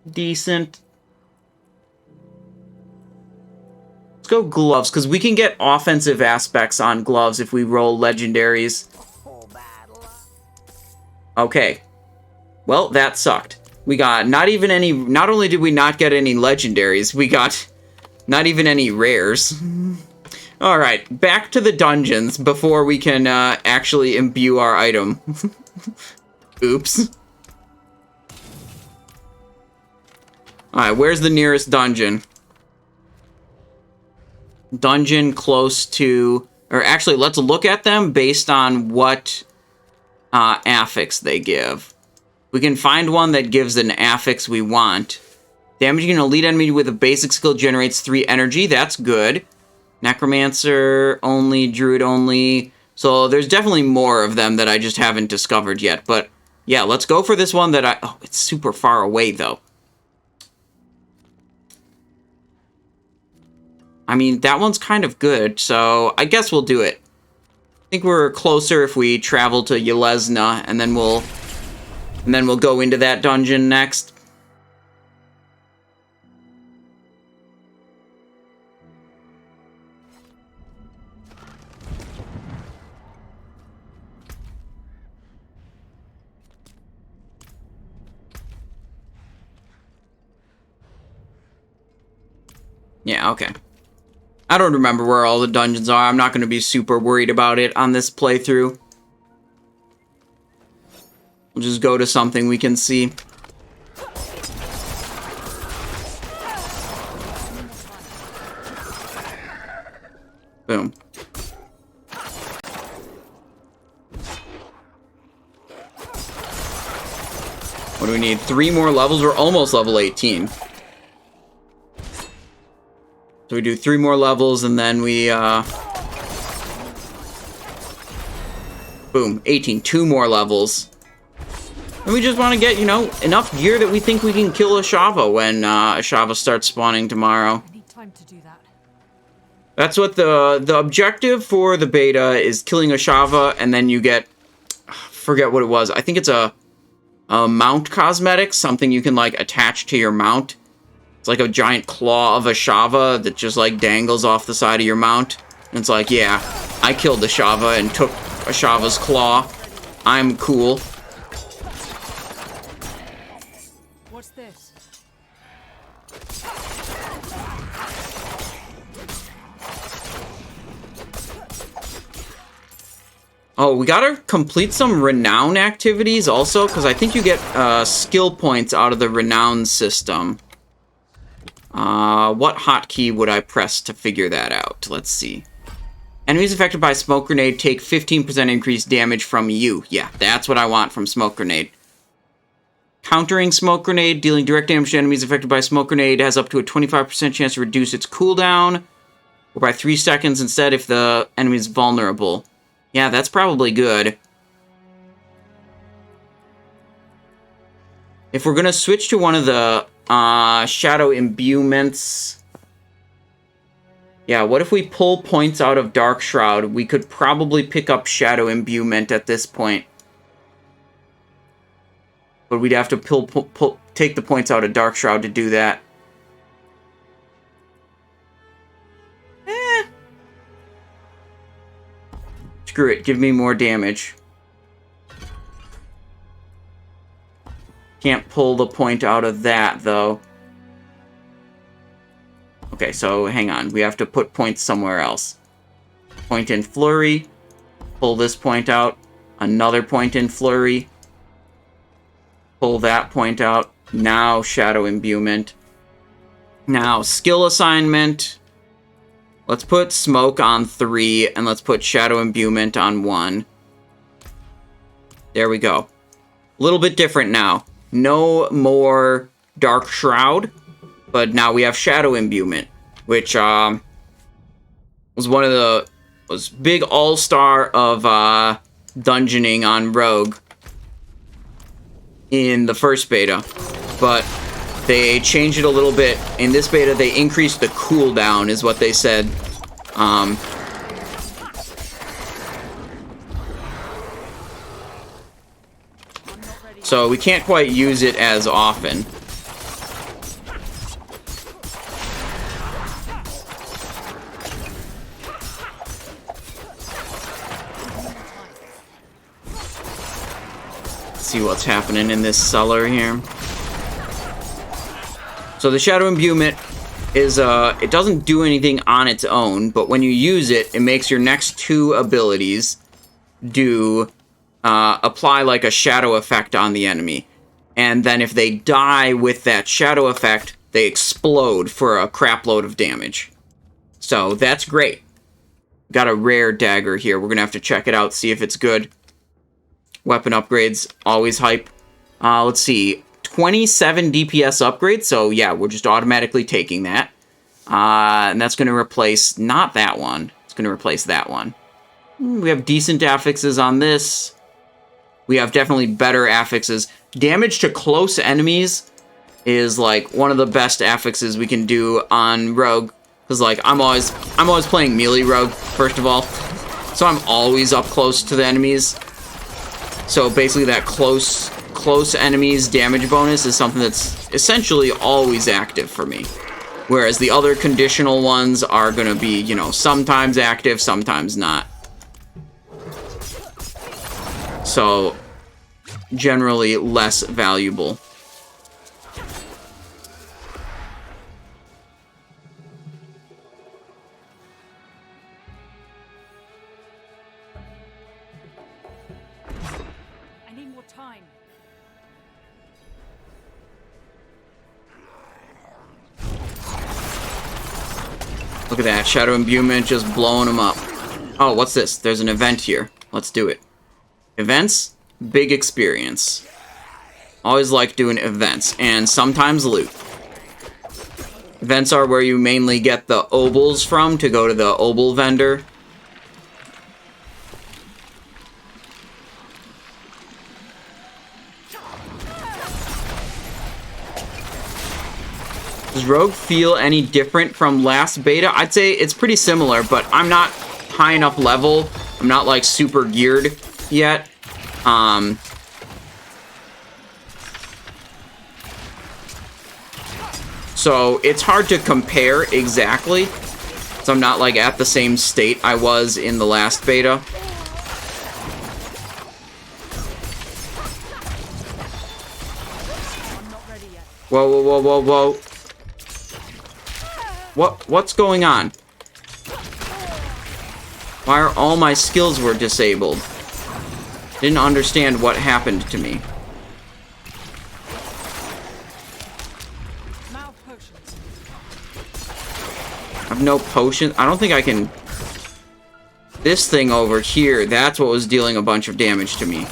Decent. Let's go gloves, because we can get offensive aspects on gloves if we roll legendaries. Okay. Well, that sucked. We got not only did we not get any legendaries, we got not even any rares. Alright, back to the dungeons before we can actually imbue our item. Oops. Alright, where's the nearest dungeon? Dungeon close to... Or actually, let's look at them based on what affix they give. We can find one that gives an affix we want. Damaging an elite enemy with a basic skill generates 3 energy. That's good. Necromancer only, Druid only. So there's definitely more of them that I just haven't discovered yet. But yeah, let's go for this one that I... Oh, it's super far away, though. I mean, that one's kind of good, so I guess we'll do it. I think we're closer if we travel to Yelesna, and then we'll go into that dungeon next. Yeah, okay. I don't remember where all the dungeons are. I'm not going to be super worried about it on this playthrough. We'll just go to something we can see. Boom. What do we need? 3 more levels? We're almost level 18. So we do 3 more levels, and then we, boom, 18. 2 more levels. And we just want to get, you know, enough gear that we think we can kill Ashava when Ashava starts spawning tomorrow. I need time to do that. That's what the objective for the beta is, killing Ashava, and then you get, forget what it was. I think it's a mount cosmetic, something you can, like, attach to your mount. It's like a giant claw of Ashava that just, like, dangles off the side of your mount. And it's like, yeah, I killed Ashava and took Ashava's claw. I'm cool. What's this? Oh, we gotta complete some renown activities also, because I think you get skill points out of the renown system. What hotkey would I press to figure that out? Let's see. Enemies affected by smoke grenade take 15% increased damage from you. Yeah, that's what I want from smoke grenade. Countering smoke grenade, dealing direct damage to enemies affected by smoke grenade has up to a 25% chance to reduce its cooldown, or by 3 seconds instead if the enemy is vulnerable. Yeah, that's probably good. If we're gonna switch to one of the shadow imbuements... Yeah, what if we pull points out of Dark Shroud? We could probably pick up Shadow Imbuement at this point. But we'd have to take the points out of Dark Shroud to do that. Screw it, give me more damage. Can't pull the point out of that, though. Okay, so hang on. We have to put points somewhere else. Point in Flurry. Pull this point out. Another point in Flurry. Pull that point out. Now Shadow Imbuement. Now Skill Assignment. Let's put Smoke on 3, and let's put Shadow Imbuement on 1. There we go. A little bit different now. No more Dark Shroud. But now we have Shadow Imbuement, which was big all-star of dungeoning on Rogue in the first beta. But they changed it a little bit. In this beta, they increased the cooldown, is what they said. So we can't quite use it as often. See what's happening in this cellar here. So the Shadow Imbuement is, it doesn't do anything on its own, but when you use it, it makes your next 2 abilities apply like a shadow effect on the enemy. And then if they die with that shadow effect, they explode for a crap load of damage. So that's great. Got a rare dagger here. We're gonna have to check it out, see if it's good. Weapon upgrades, always hype. Let's see, 27 DPS upgrade, so yeah, we're just automatically taking that. And that's going to replace, not that one, it's going to replace that one. We have decent affixes on this. We have definitely better affixes. Damage to close enemies is like one of the best affixes we can do on Rogue. Because like, I'm always playing melee Rogue, first of all. So I'm always up close to the enemies. So basically that close enemies damage bonus is something that's essentially always active for me. Whereas the other conditional ones are going to be, you know, sometimes active, sometimes not. So, generally less valuable. Look at that, Shadow Imbuement just blowing them up. Oh, what's this? There's an event here. Let's do it. Events, big experience. Always like doing events, and sometimes loot. Events are where you mainly get the obols from to go to the obol vendor. Does Rogue feel any different from last beta? I'd say it's pretty similar, but I'm not high enough level. I'm not like super geared yet. So it's hard to compare exactly. So I'm not like at the same state I was in the last beta. Whoa, whoa, whoa, whoa, whoa. What's going on? Why are all my skills were disabled? Didn't understand what happened to me. Mouth potions. I have no potion. I don't think I can... This thing over here, that's what was dealing a bunch of damage to me.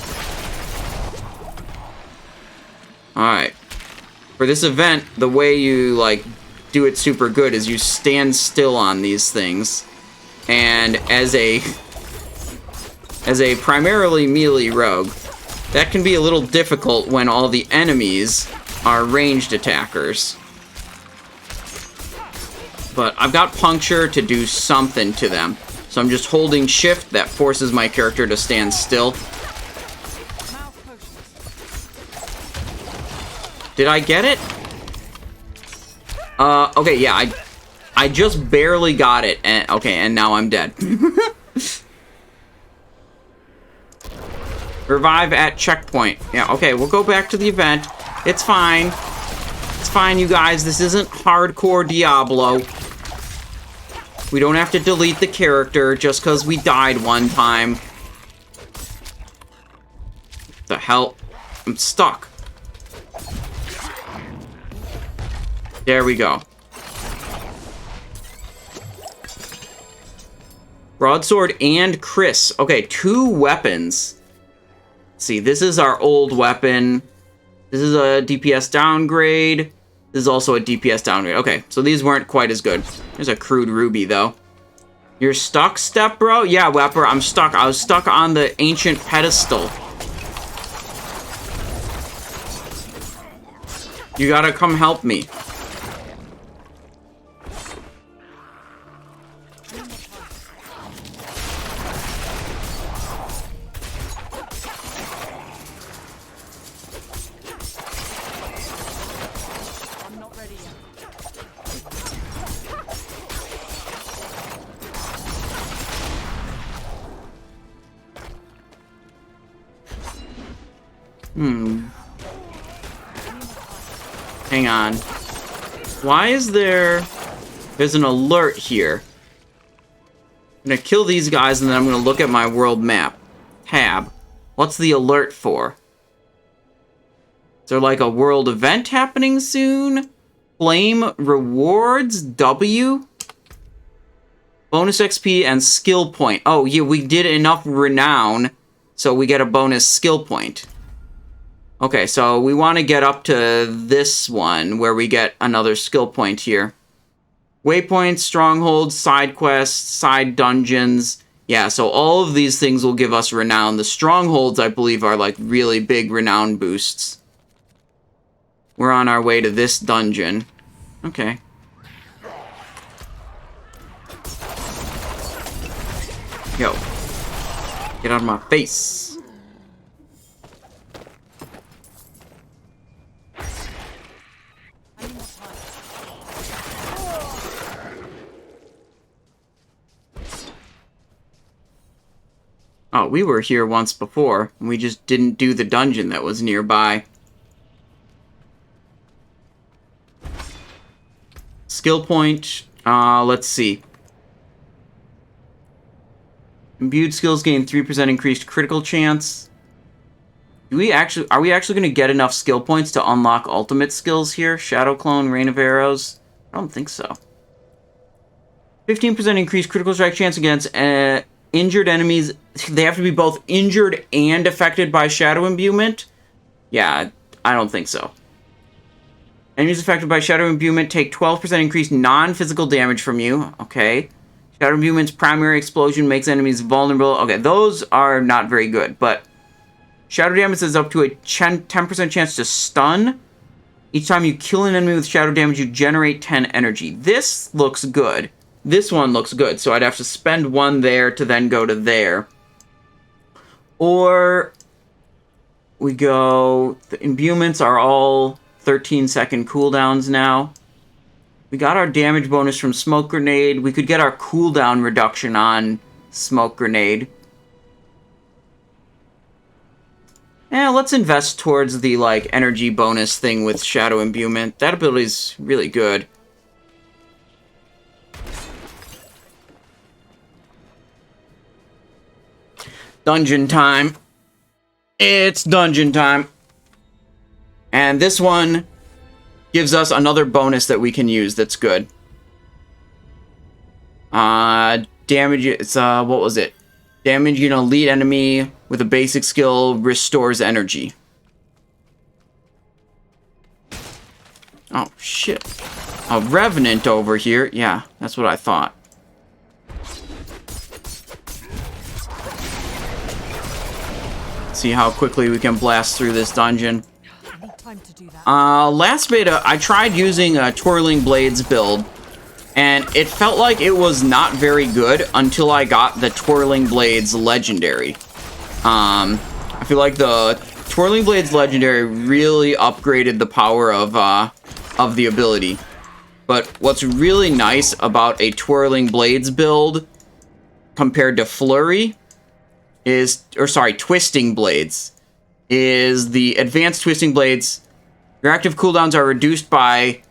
Alright. For this event, the way you, like, do it super good is you stand still on these things. And as a primarily melee rogue, that can be a little difficult when all the enemies are ranged attackers. But I've got puncture to do something to them. So I'm just holding shift that forces my character to stand still. Mouth potions. Did I get it? Okay, yeah, I just barely got it, and okay, and now I'm dead. Revive at checkpoint. Yeah, okay, we'll go back to the event. It's fine. It's fine, you guys. This isn't hardcore Diablo. We don't have to delete the character just because we died one time. The hell? I'm stuck. There we go. Broadsword and Chris. Okay, 2 weapons. Let's see, this is our old weapon. This is a DPS downgrade. This is also a DPS downgrade. Okay, so these weren't quite as good. There's a crude ruby, though. You're stuck, Step Bro? Yeah, Wepper, I'm stuck. I was stuck on the ancient pedestal. You gotta come help me. I'm not ready yet. Hang on. Why is there... There's an alert here. I'm gonna kill these guys and then I'm gonna look at my world map. Tab. What's the alert for? Is there like a world event happening soon? Flame rewards? W? Bonus XP and skill point. Oh, yeah, we did enough renown, so we get a bonus skill point. Okay, so we want to get up to this one, where we get another skill point here. Waypoints, strongholds, side quests, side dungeons. Yeah, so all of these things will give us renown. The strongholds, I believe, are like really big renown boosts. We're on our way to this dungeon. Okay. Yo. Get out of my face. I need more time. Oh, we were here once before, and we just didn't do the dungeon that was nearby. Skill point, let's see. Imbued skills gain 3% increased critical chance. Are we actually going to get enough skill points to unlock ultimate skills here? Shadow Clone, Rain of Arrows? I don't think so. 15% increased critical strike chance against injured enemies. They have to be both injured and affected by shadow imbuement? Yeah, I don't think so. Enemies affected by shadow imbuement take 12% increased non-physical damage from you. Okay. Shadow imbuement's primary explosion makes enemies vulnerable. Okay, those are not very good, but shadow damage is up to a 10% chance to stun. Each time you kill an enemy with shadow damage, you generate 10 energy. This looks good. This one looks good, so I'd have to spend 1 there to then go to there. Or we go... The imbuements are all 13-second cooldowns now. We got our damage bonus from Smoke Grenade. We could get our cooldown reduction on Smoke Grenade. Yeah, let's invest towards the, like, energy bonus thing with Shadow Imbuement. That ability's really good. Dungeon time. It's dungeon time. And this one gives us another bonus that we can use that's good. Damage, it's, what was it? Damaging an elite enemy with a basic skill restores energy. Oh, shit. A revenant over here. Yeah, that's what I thought. See how quickly we can blast through this dungeon. I need time to do that. Last beta, I tried using a Twirling Blades build, and it felt like it was not very good until I got the Twirling Blades Legendary. I feel like the Twirling Blades Legendary really upgraded the power of the ability. But what's really nice about a Twirling Blades build compared to Flurry is, or sorry, Twisting Blades, is the Advanced Twisting Blades. Your active cooldowns are reduced by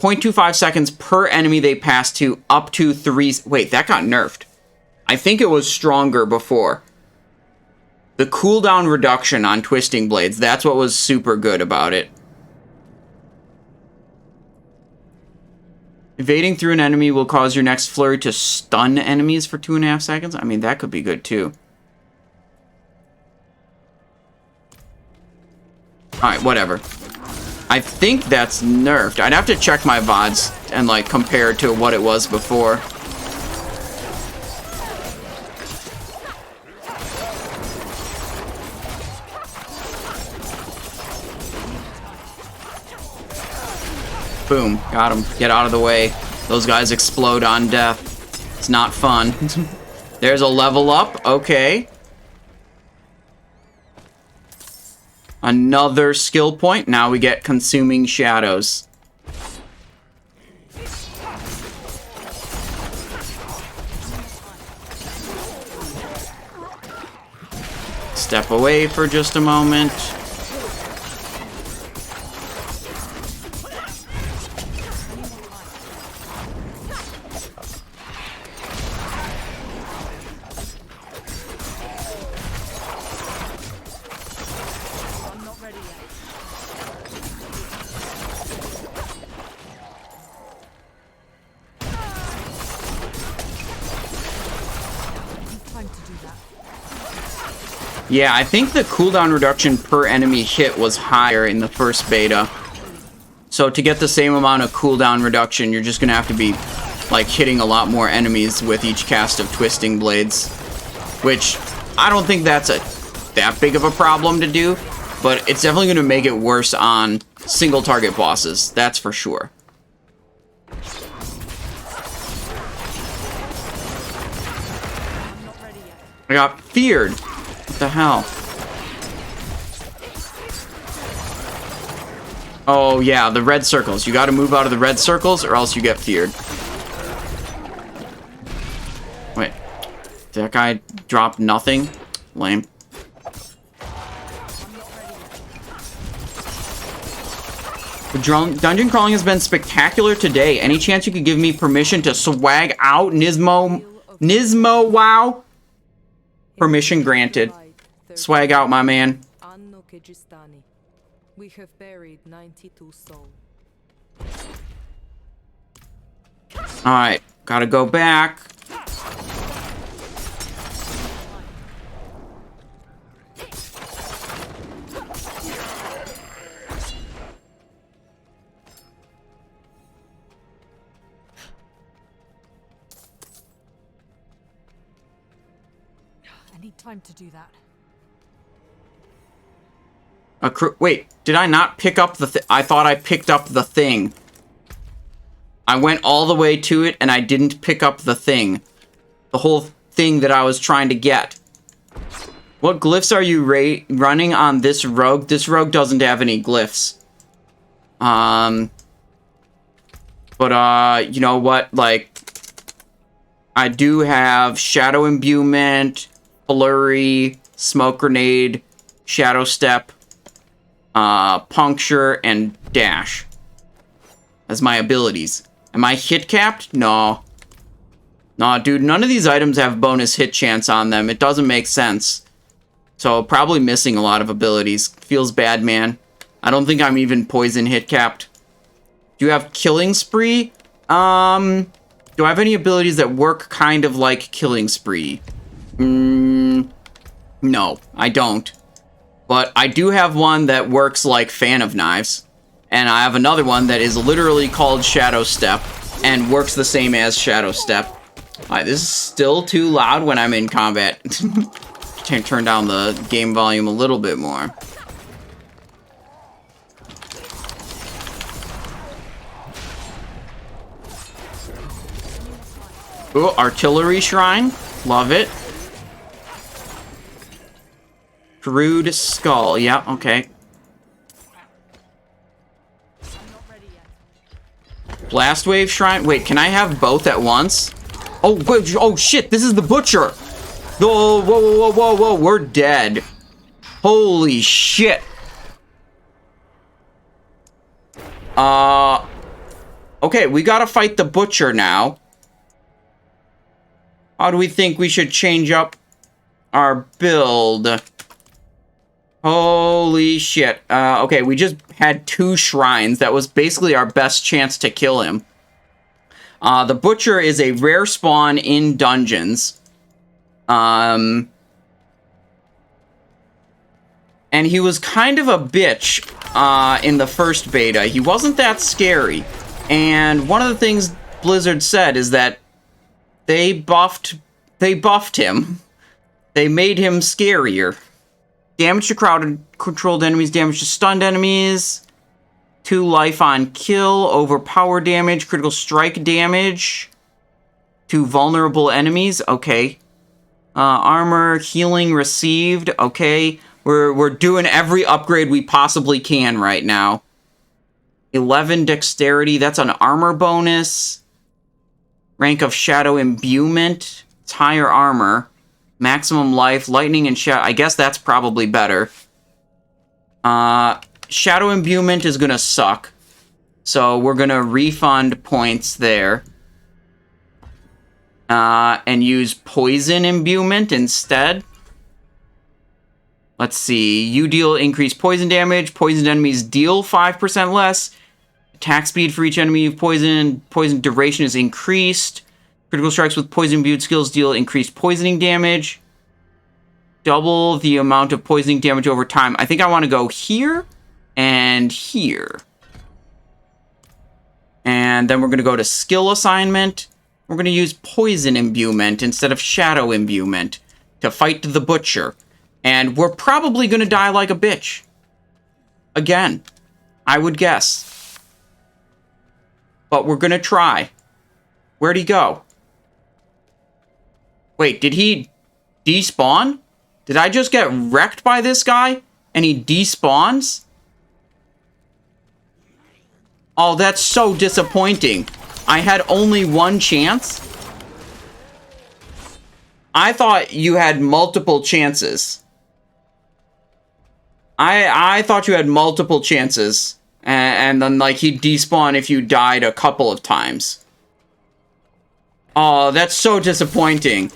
0.25 seconds per enemy they pass to up to 3... Wait, that got nerfed. I think it was stronger before. The cooldown reduction on Twisting Blades, that's what was super good about it. Evading through an enemy will cause your next flurry to stun enemies for 2.5 seconds. I mean, that could be good too. Alright, whatever. I think that's nerfed. I'd have to check my VODs and, like, compare to what it was before. Boom. Got him. Get out of the way. Those guys explode on death. It's not fun. There's a level up. Okay. Another skill point. Now we get Consuming Shadows. Step away for just a moment. Yeah, I think the cooldown reduction per enemy hit was higher in the first beta. So to get the same amount of cooldown reduction, you're just going to have to be, like, hitting a lot more enemies with each cast of Twisting Blades. Which, I don't think that's that big of a problem to do, but it's definitely going to make it worse on single target bosses, that's for sure. I got feared. What the hell? Oh, yeah, the red circles. You gotta move out of the red circles or else you get feared. Wait. Did that guy drop nothing? Lame. The dungeon crawling has been spectacular today. Any chance you could give me permission to swag out Nismo wow? Permission granted. Swag out, my man. We have buried 92 souls. Alright, gotta go back. I need time to do that. Wait, did I not pick up the I thought I picked up the thing. I went all the way to it and I didn't pick up the thing. The whole thing that I was trying to get. What glyphs are you running on this rogue? This rogue doesn't have any glyphs. But, you know what? Like, I do have Shadow Imbuement, Flurry, Smoke Grenade, Shadow Step, Puncture, and Dash as my abilities. Am I hit capped? No. No, dude, none of these items have bonus hit chance on them. It doesn't make sense. So probably missing a lot of abilities. Feels bad, man. I don't think I'm even poison hit capped. Do you have Killing Spree? Do I have any abilities that work kind of like Killing Spree? No, I don't. But I do have one that works like Fan of Knives. And I have another one that is literally called Shadow Step and works the same as Shadow Step. Alright, this is still too loud when I'm in combat. Turn down the game volume a little bit more. Ooh, Artillery Shrine. Love it. Crude Skull. Yeah, okay. Blast Wave Shrine. Wait, can I have both at once? Oh, wait, oh shit, this is the Butcher. Whoa, whoa, whoa, whoa, whoa, we're dead. Holy shit. Okay, we gotta fight the Butcher now. How do we think we should change up our build? Holy shit. Okay, we just had 2 shrines. That was basically our best chance to kill him. The Butcher is a rare spawn in dungeons. And he was kind of a bitch in the first beta. He wasn't that scary. And one of the things Blizzard said is that they buffed him. They made him scarier. Damage to crowded controlled enemies, damage to stunned enemies. 2 life on kill, overpower damage, critical strike damage. 2 vulnerable enemies, okay. Armor, healing received, okay. We're doing every upgrade we possibly can right now. 11 dexterity, that's an armor bonus. Rank of Shadow Imbuement, it's higher armor. Maximum life, lightning and shadow. I guess that's probably better. Shadow Imbuement is gonna suck. So we're gonna refund points there. And use Poison Imbuement instead. Let's see. You deal increased poison damage. Poisoned enemies deal 5% less. Attack speed for each enemy you've poisoned. Poison duration is increased. Critical strikes with poison imbued skills deal increased poisoning damage. Double the amount of poisoning damage over time. I think I want to go here and here. And then we're going to go to skill assignment. We're going to use poison imbuement instead of shadow imbuement to fight the Butcher. And we're probably going to die like a bitch. Again, I would guess. But we're going to try. Where'd he go? Wait, did he despawn? Did I just get wrecked by this guy? And he despawns? Oh, that's so disappointing. I had only 1 chance? I thought you had multiple chances. I thought you had multiple chances. And then, like, he'd despawn if you died a couple of times. Oh, that's so disappointing.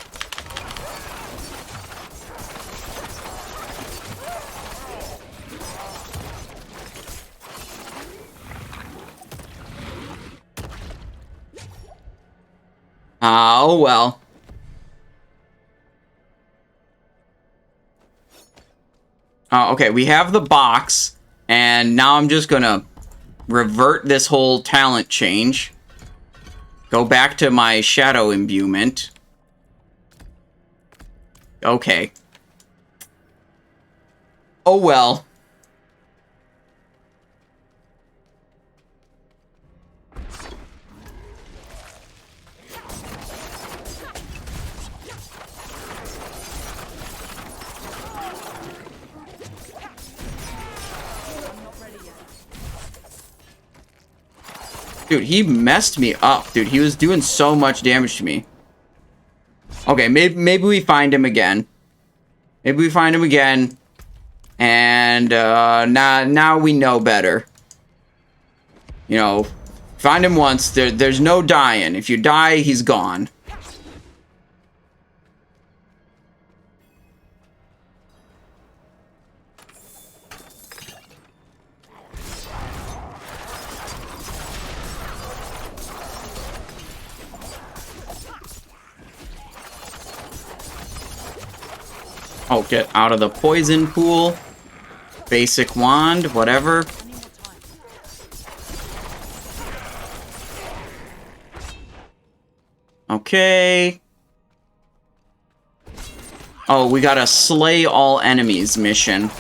Oh well. Okay, we have the box, and now I'm just gonna revert this whole talent change. Go back to my shadow imbuement. Okay. Oh well. Dude, he messed me up, dude. He was doing so much damage to me. Okay, maybe we find him again. Maybe we find him again. And, now we know better. You know, find him once. There's no dying. If you die, he's gone. Oh, get out of the poison pool. Basic wand, whatever. Okay. Oh, we got a slay all enemies mission.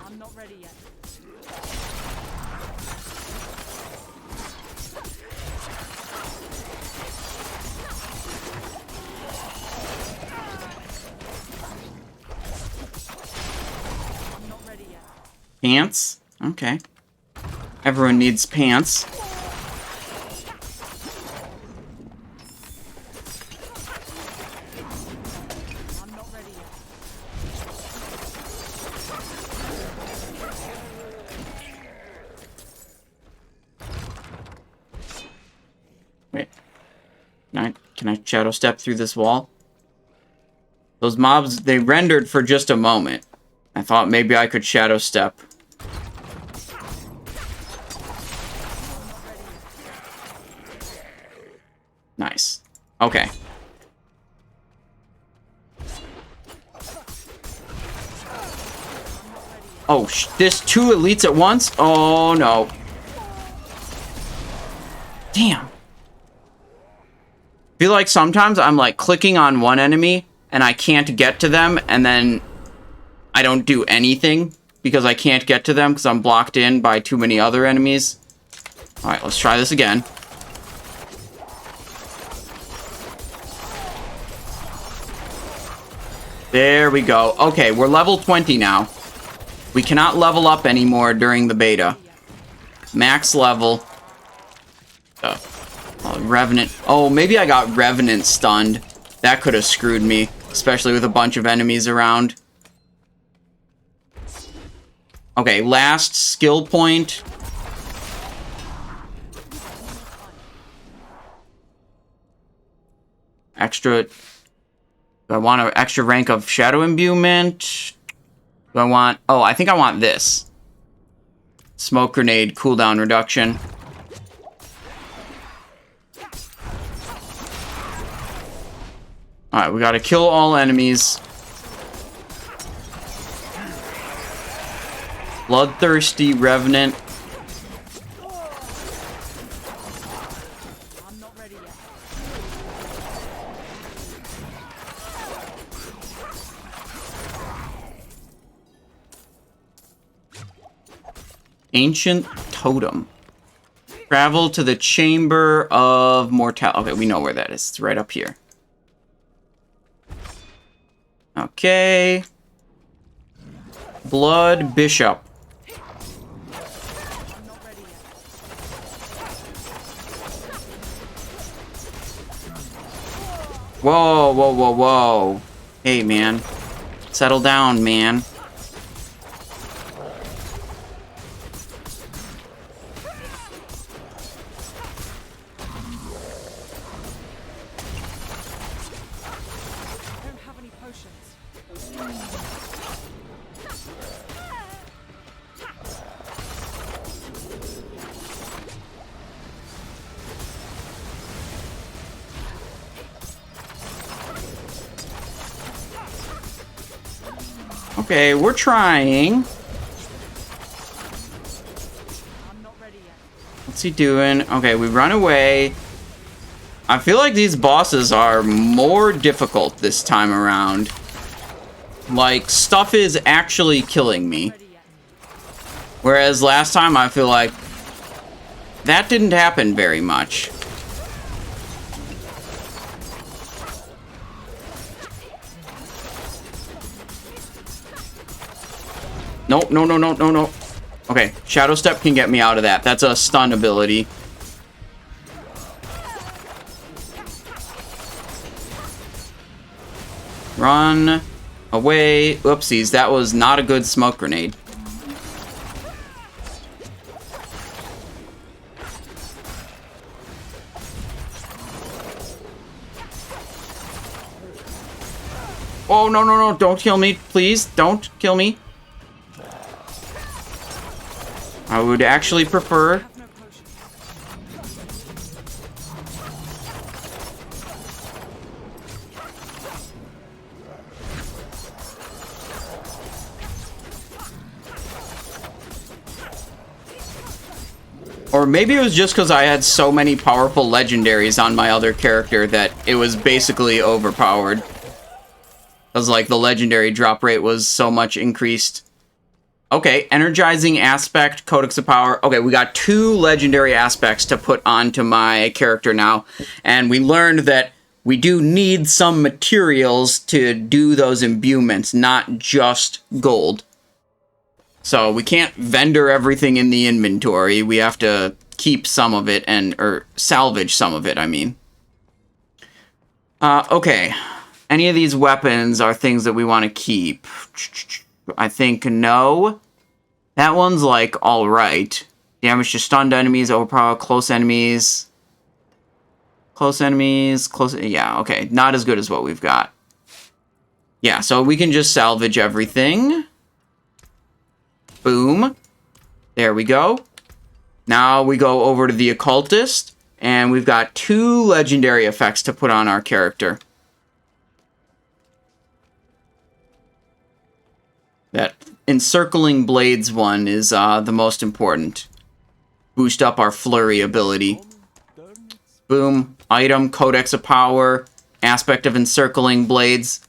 I'm not ready yet. I'm not ready yet. Pants? Okay. Everyone needs pants. I'm not ready yet. Wait. Can I shadow step through this wall? Those mobs, they rendered for just a moment. I thought maybe I could shadow step. Nice. Okay. Oh, there's two elites at once? Oh, no. Damn. Feel like sometimes I'm like clicking on one enemy and I can't get to them, and then I don't do anything because I can't get to them because I'm blocked in by too many other enemies. Alright, let's try this again. There we go. Okay, we're level 20 now. We cannot level up anymore during the beta. Max level. Revenant. Oh, maybe I got Revenant stunned. That could have screwed me, especially with a bunch of enemies around. Okay, last skill point. Extra. Do I want an extra rank of Shadow Imbuement? Do I want... Oh, I think I want this. Smoke Grenade cooldown reduction. Alright, we gotta kill all enemies. Bloodthirsty Revenant. I'm not ready yet. Ancient Totem. Travel to the Chamber of Mortality. Okay, we know where that is. It's right up here. Okay. Blood Bishop. I'm not ready yet. Whoa, whoa, whoa, whoa. Hey, man. Settle down, man. I don't have any potions. Okay, we're trying. I'm not ready yet. What's he doing? Okay, we run away. I feel like these bosses are more difficult this time around. Like, stuff is actually killing me. Ready yet. Whereas last time, I feel like that didn't happen very much. Nope, no, no, no, no, no. Okay, Shadow Step can get me out of that. That's a stun ability. Run away. Oopsies, that was not a good smoke grenade. Oh, no, no, no, don't kill me, please. Don't kill me. I would actually prefer... I have no potions. Or maybe it was just because I had so many powerful legendaries on my other character that it was basically overpowered. Because, like, the legendary drop rate was so much increased. Okay, energizing aspect, Codex of Power. Okay, we got 2 legendary aspects to put onto my character now. And we learned that we do need some materials to do those imbuements, not just gold. So we can't vendor everything in the inventory. We have to keep some of it or salvage some of it, I mean. Okay. Any of these weapons are things that we want to keep. I think no. That one's like alright. Damage to stunned enemies, overpower close enemies. Close enemies, yeah, okay. Not as good as what we've got. Yeah, so we can just salvage everything. Boom. There we go. Now we go over to the Occultist, and we've got 2 legendary effects to put on our character. That Encircling Blades one is the most important. Boost up our flurry ability. Boom. Item, Codex of Power, aspect of Encircling Blades.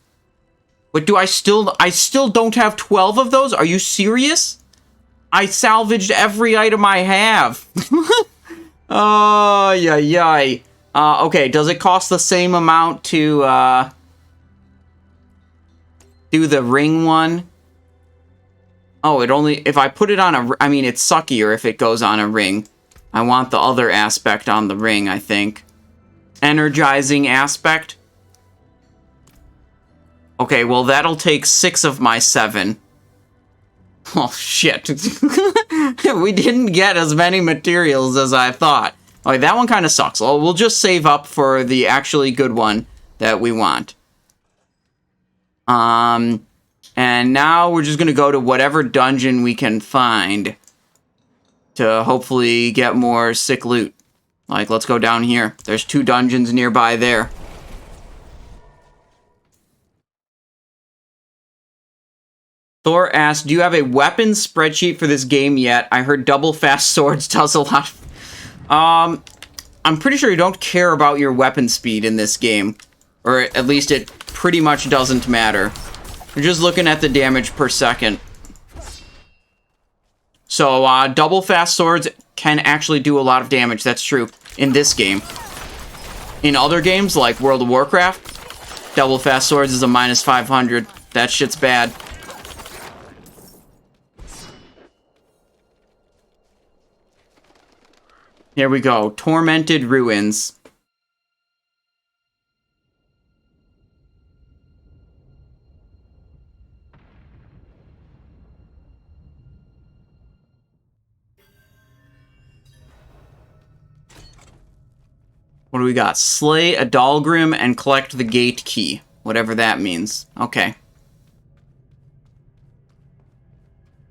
But I still don't have 12 of those? Are you serious? I salvaged every item I have. Oh, yay. Okay, does it cost the same amount to do the ring one? Oh, if I put it on I mean, it's suckier if it goes on a ring. I want the other aspect on the ring, I think. Energizing aspect. Okay, well, that'll take 6 of my 7. Oh, shit. We didn't get as many materials as I thought. Okay, that one kind of sucks. Well, we'll just save up for the actually good one that we want. And now we're just going to go to whatever dungeon we can find to hopefully get more sick loot. Like, let's go down here. There's 2 dungeons nearby there. Thor asked, do you have a weapons spreadsheet for this game yet? I heard double fast swords does a lot. I'm pretty sure you don't care about your weapon speed in this game. Or at least it pretty much doesn't matter. We're just looking at the damage per second. So, double fast swords can actually do a lot of damage. That's true. In this game. In other games, like World of Warcraft, double fast swords is a minus 500. That shit's bad. Here we go. Tormented Ruins. What do we got? Slay a Dahlgrim and collect the gate key. Whatever that means. Okay.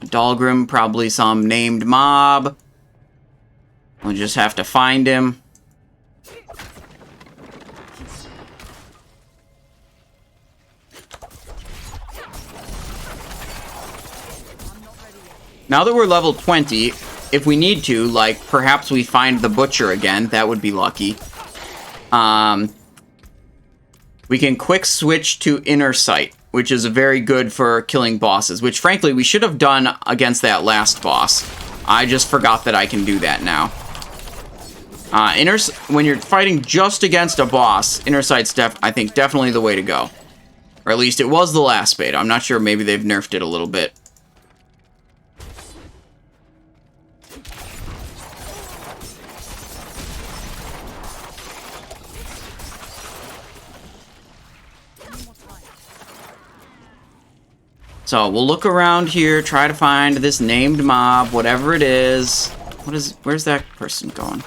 A Dahlgrim, probably some named mob. We'll just have to find him. Now that we're level 20, if we need to, like, perhaps we find the Butcher again. That would be lucky. We can quick switch to Inner Sight, which is very good for killing bosses, which, frankly, we should have done against that last boss. I just forgot that I can do that now. When you're fighting just against a boss, Inner Sight's I think definitely the way to go. Or at least it was the last beta. I'm not sure, maybe they've nerfed it a little bit. So we'll look around here, try to find this named mob, whatever it is. Where's that person going?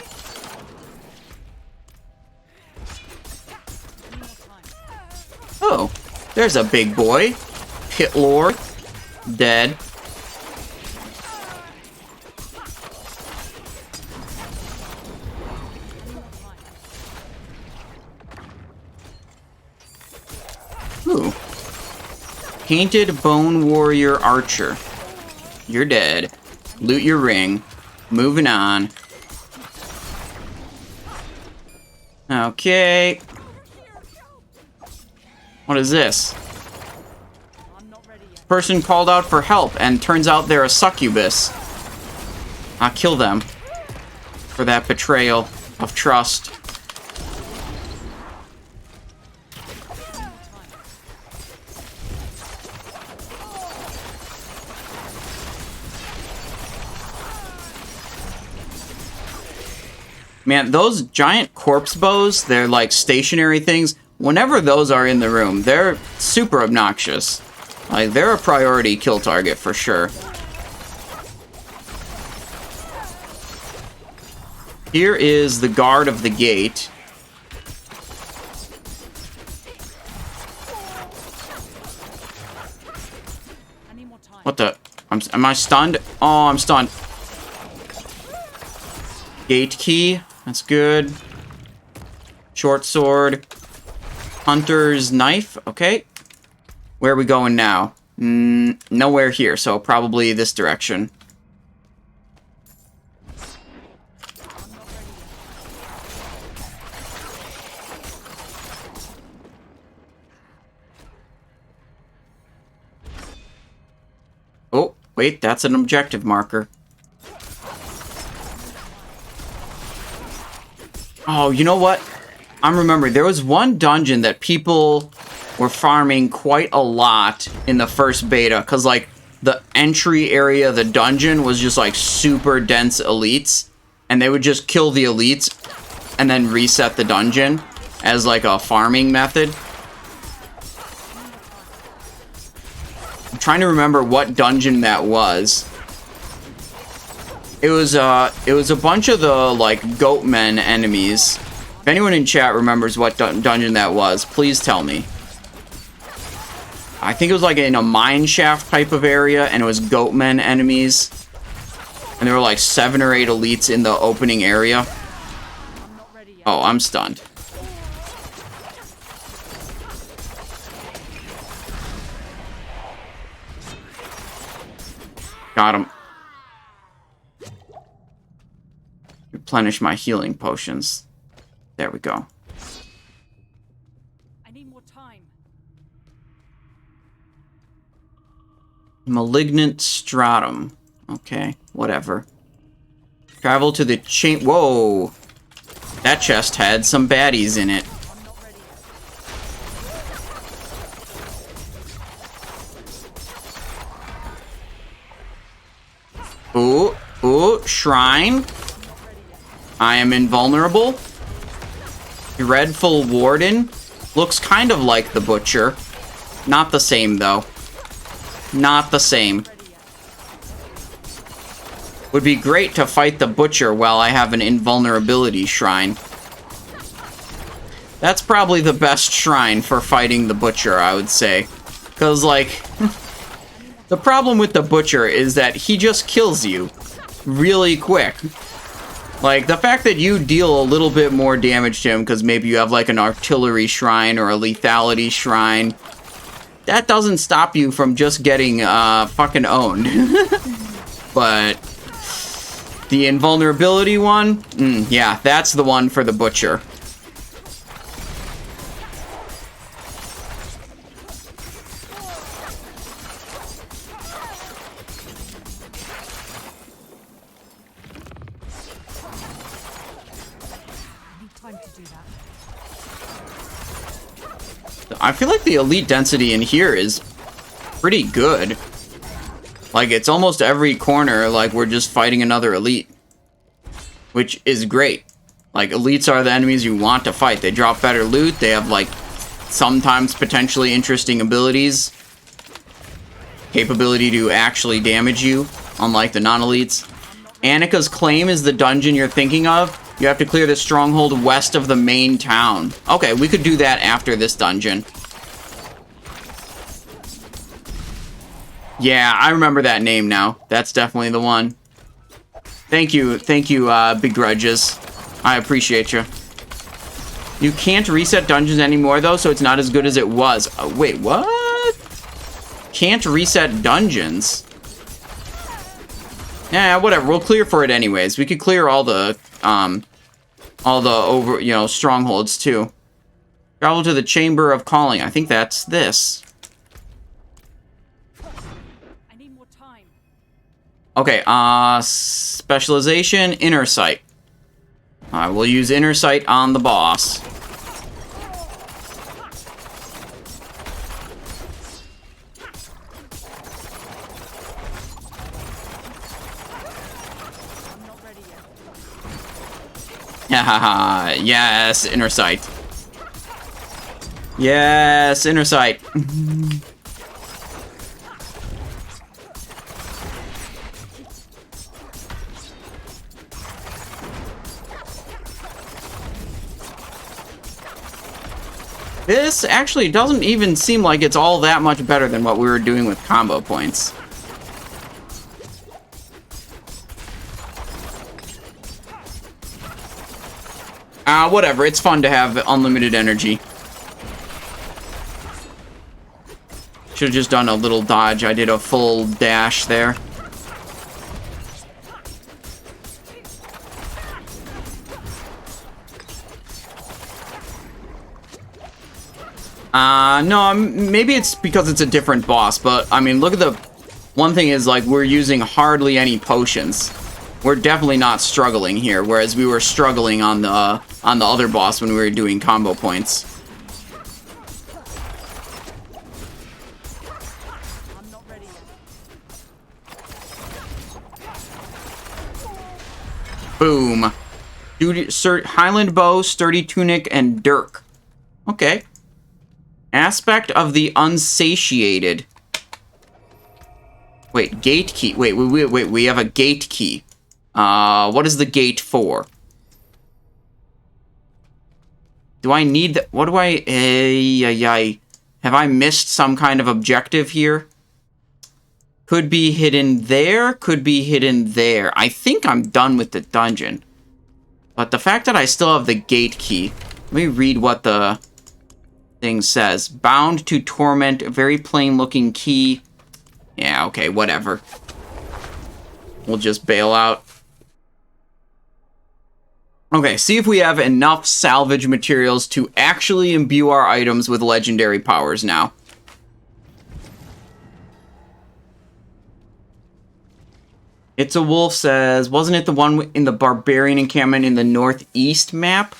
Oh, there's a big boy. Pit Lord. Dead. Ooh. Painted Bone Warrior Archer. You're dead. Loot your ring. Moving on. Okay. What is this? Person called out for help, and turns out they're a succubus. I'll kill them for that betrayal of trust. Man, those giant corpse bows, they're like stationary things. Whenever those are in the room, they're super obnoxious. Like, they're a priority kill target for sure. Here is the guard of the gate. What the? Am I stunned? Oh, I'm stunned. Gate key. That's good. Short sword. Hunter's knife. Okay. Where are we going now? Nowhere here, so probably this direction. Oh, wait, that's an objective marker. Oh, you know what? I'm remembering. There was one dungeon that people were farming quite a lot in the first beta, because, like, the entry area of the dungeon was just, like, super dense elites, and they would just kill the elites and then reset the dungeon as, like, a farming method. I'm trying to remember what dungeon that was. It was a bunch of the, like, goatmen enemies. If anyone in chat remembers what dungeon that was, please tell me. I think it was, like, in a mine shaft type of area, and it was goatmen enemies. And there were, like, 7 or 8 elites in the opening area. Oh, I'm stunned. Got him. Replenish my healing potions. There we go. I need more time. Malignant stratum. Okay, whatever. Travel to the chain. Whoa! That chest had some baddies in it. Ooh, ooh, shrine. I am invulnerable. Dreadful Warden. Looks kind of like the Butcher. Not the same, though. Not the same. Would be great to fight the Butcher while I have an invulnerability shrine. That's probably the best shrine for fighting the Butcher, I would say. Because, like, the problem with the Butcher is that he just kills you really quick. Like, the fact that you deal a little bit more damage to him because maybe you have, like, an artillery shrine or a lethality shrine, that doesn't stop you from just getting fucking owned. But the invulnerability one, yeah, that's the one for the Butcher. I feel like the elite density in here is pretty good. Like, it's almost every corner, like, we're just fighting another elite. Which is great. Like, elites are the enemies you want to fight. They drop better loot, they have, like, sometimes potentially interesting abilities. Capability to actually damage you, unlike the non-elites. Annika's Claim is the dungeon you're thinking of. You have to clear the stronghold west of the main town. Okay, we could do that after this dungeon. Yeah, I remember that name now. That's definitely the one. Thank you, Begrudges. I appreciate you. You can't reset dungeons anymore, though, so it's not as good as it was. Wait, what? Can't reset dungeons? Yeah, whatever. We'll clear for it anyways. We could clear all the all the strongholds too. Travel to the Chamber of Calling. I think that's this. I need more time. Okay, specialization, Inner Sight. We'll use Inner Sight on the boss. Hahaha, yes, Inner Sight. Yes, Inner Sight. This actually doesn't even seem like it's all that much better than what we were doing with combo points. Whatever, it's fun to have unlimited energy. Should've just done a little dodge. I did a full dash there. No, maybe it's because it's a different boss, but, I mean, look at the... One thing is, like, we're using hardly any potions. We're definitely not struggling here, whereas we were struggling on the other boss when we were doing combo points. I'm not ready yet. Boom. Highland Bow, Sturdy Tunic, and Dirk. Okay. Aspect of the Unsatiated. Wait, gate key. Wait, we have a gate key. What is the gate for? Do I need that? What do I... Have I missed some kind of objective here? Could be hidden there, could be hidden there. I think I'm done with the dungeon. But the fact that I still have the gate key... Let me read what the thing says. Bound to Torment, a very plain looking key. Yeah, okay, whatever. We'll just bail out. Okay, see if we have enough salvage materials to actually imbue our items with legendary powers now. It's a Wolf says, wasn't it the one in the Barbarian encampment in the northeast map?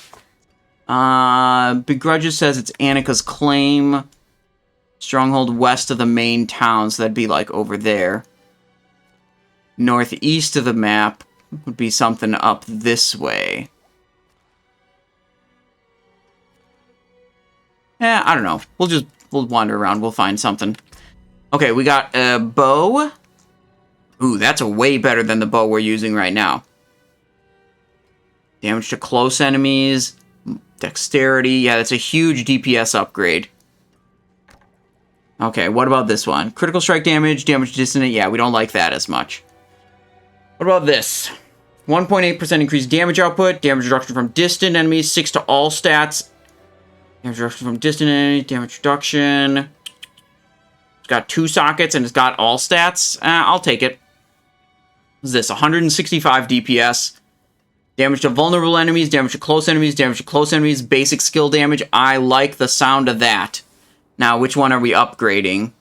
Begrudges says it's Annika's Claim. Stronghold west of the main town, so that'd be like over there. Northeast of the map would be something up this way. I don't know. We'll wander around. We'll find something. Okay, we got a bow. Ooh, that's a way better than the bow we're using right now. Damage to close enemies. Dexterity. Yeah, that's a huge DPS upgrade. Okay, what about this one? Critical strike damage, damage dissonant. Yeah, we don't like that as much. What about this? 1.8% increased damage output, damage reduction from distant enemies, 6 to all stats. Damage reduction from distant enemies, damage reduction. It's got 2 sockets and it's got all stats. I'll take it. What's this? 165 DPS. Damage to vulnerable enemies, damage to close enemies, damage to close enemies, basic skill damage. I like the sound of that. Now, which one are we upgrading?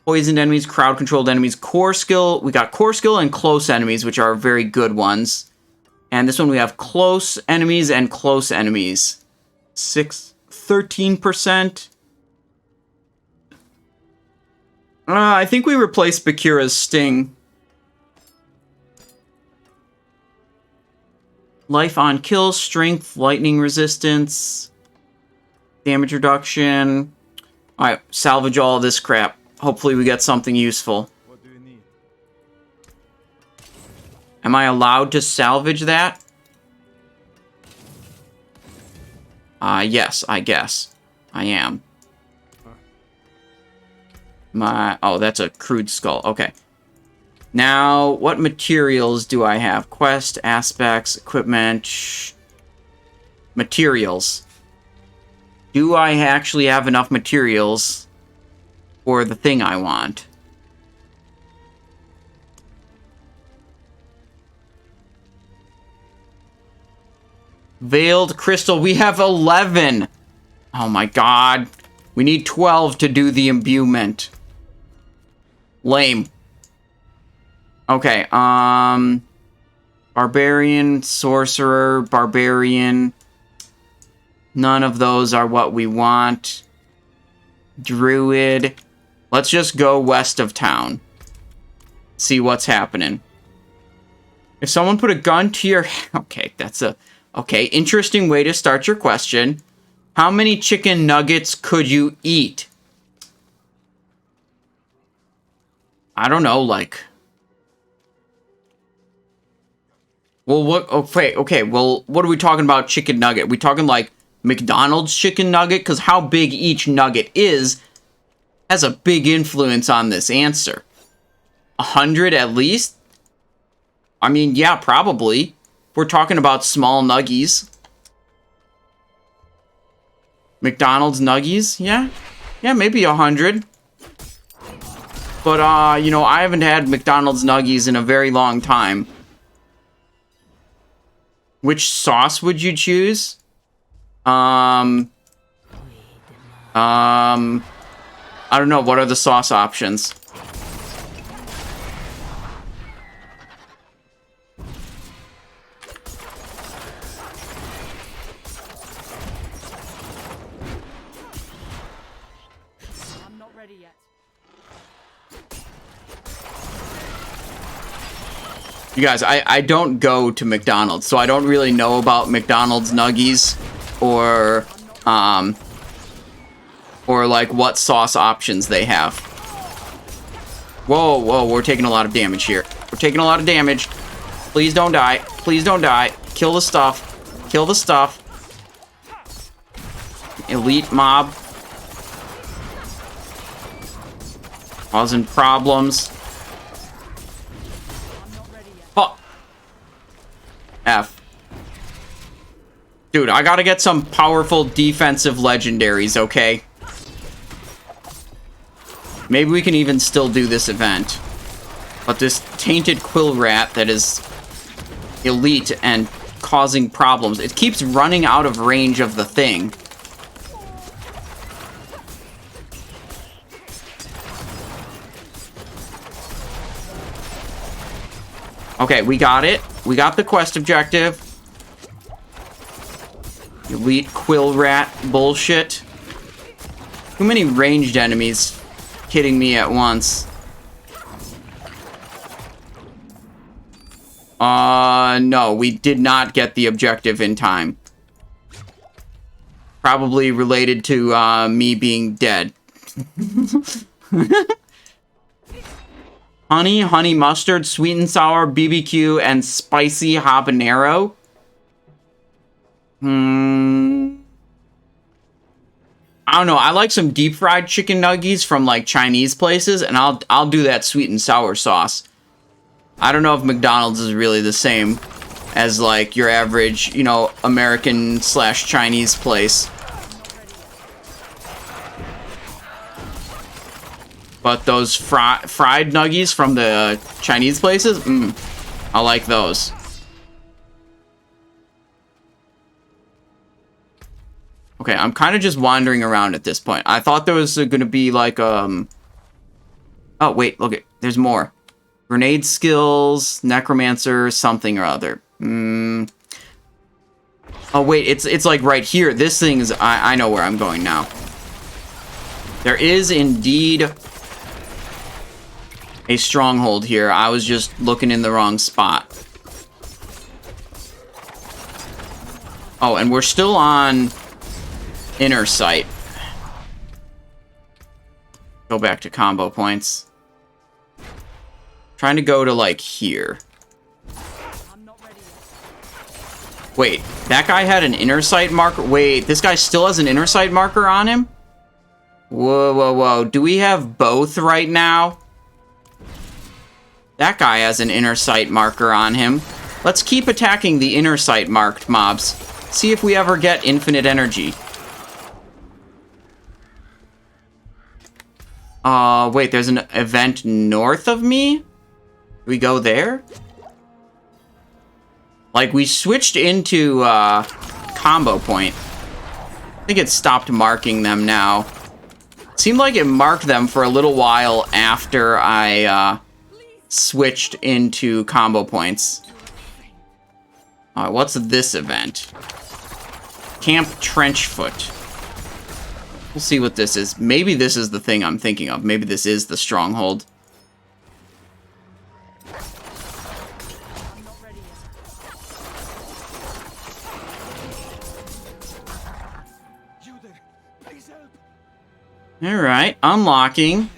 Poisoned enemies, crowd-controlled enemies, core skill. We got core skill and close enemies, which are very good ones. And this one we have close enemies and close enemies. 13%. I think we replaced Bakira's Sting. Life on kill, strength, lightning resistance. Damage reduction. Alright, salvage all of this crap. Hopefully we get something useful. What do you need? Am I allowed to salvage that? Yes, I guess. I am. Oh, that's a crude skull. Okay. Now, what materials do I have? Quest, aspects, equipment... Materials. Do I actually have enough materials for the thing I want? Veiled crystal. We have 11. Oh my god. We need 12 to do the imbuement. Lame. Okay, Barbarian, Sorcerer, Barbarian. None of those are what we want. Druid. Let's just go west of town. See what's happening. If someone put a gun to your... Okay, that's a... Okay, interesting way to start your question. How many chicken nuggets could you eat? I don't know, like... Well, what... Okay, well, what are we talking about chicken nugget? We talking, like, McDonald's chicken nugget? Because how big each nugget is has a big influence on this answer. 100 at least? I mean, yeah, probably. We're talking about small nuggies. McDonald's nuggies? Yeah? Yeah, maybe 100. But, you know, I haven't had McDonald's nuggies in a very long time. Which sauce would you choose? I don't know. What are the sauce options? I'm not ready yet. You guys, I don't go to McDonald's, so I don't really know about McDonald's nuggies or like what sauce options they have. Whoa, we're taking a lot of damage here. We're taking a lot of damage. Please don't die. Please don't die. Kill the stuff. Kill the stuff. Elite mob. Causing problems. Fuck. F. Dude, I gotta get some powerful defensive legendaries, okay? Maybe we can even still do this event. But this tainted quill rat that is elite and causing problems. It keeps running out of range of the thing. Okay, we got it. We got the quest objective. Elite quill rat bullshit. Too many ranged enemies hitting me at once. No, we did not get the objective in time. Probably related to, me being dead. Honey mustard, sweet and sour, BBQ, and spicy habanero. I don't know. I like some deep fried chicken nuggies from like Chinese places, and I'll do that sweet and sour sauce. I don't know if McDonald's is really the same as like your average, you know, American / Chinese place. But those fried nuggies from the Chinese places, I like those. Okay, I'm kind of just wandering around at this point. I thought there was going to be like, oh, wait, look it. There's more. Grenade skills, necromancer, something or other. Oh, wait, it's like right here. This thing is, I know where I'm going now. There is indeed a stronghold here. I was just looking in the wrong spot. Oh, and we're still on inner sight. Go back to combo points. Trying to go to like here. Wait, that guy had an inner sight marker? Wait, this guy still has an inner sight marker on him? Whoa. Do we have both right now? That guy has an inner sight marker on him. Let's keep attacking the inner sight marked mobs. See if we ever get infinite energy. Wait, there's an event north of me? We go there? Like, we switched into, combo point. I think it stopped marking them now. Seemed like it marked them for a little while after I switched into combo points. Alright, what's this event? Camp Trenchfoot. We'll see what this is. Maybe this is the thing I'm thinking of. Maybe this is the stronghold. I'm not ready yet. You there, please help. Alright, unlocking.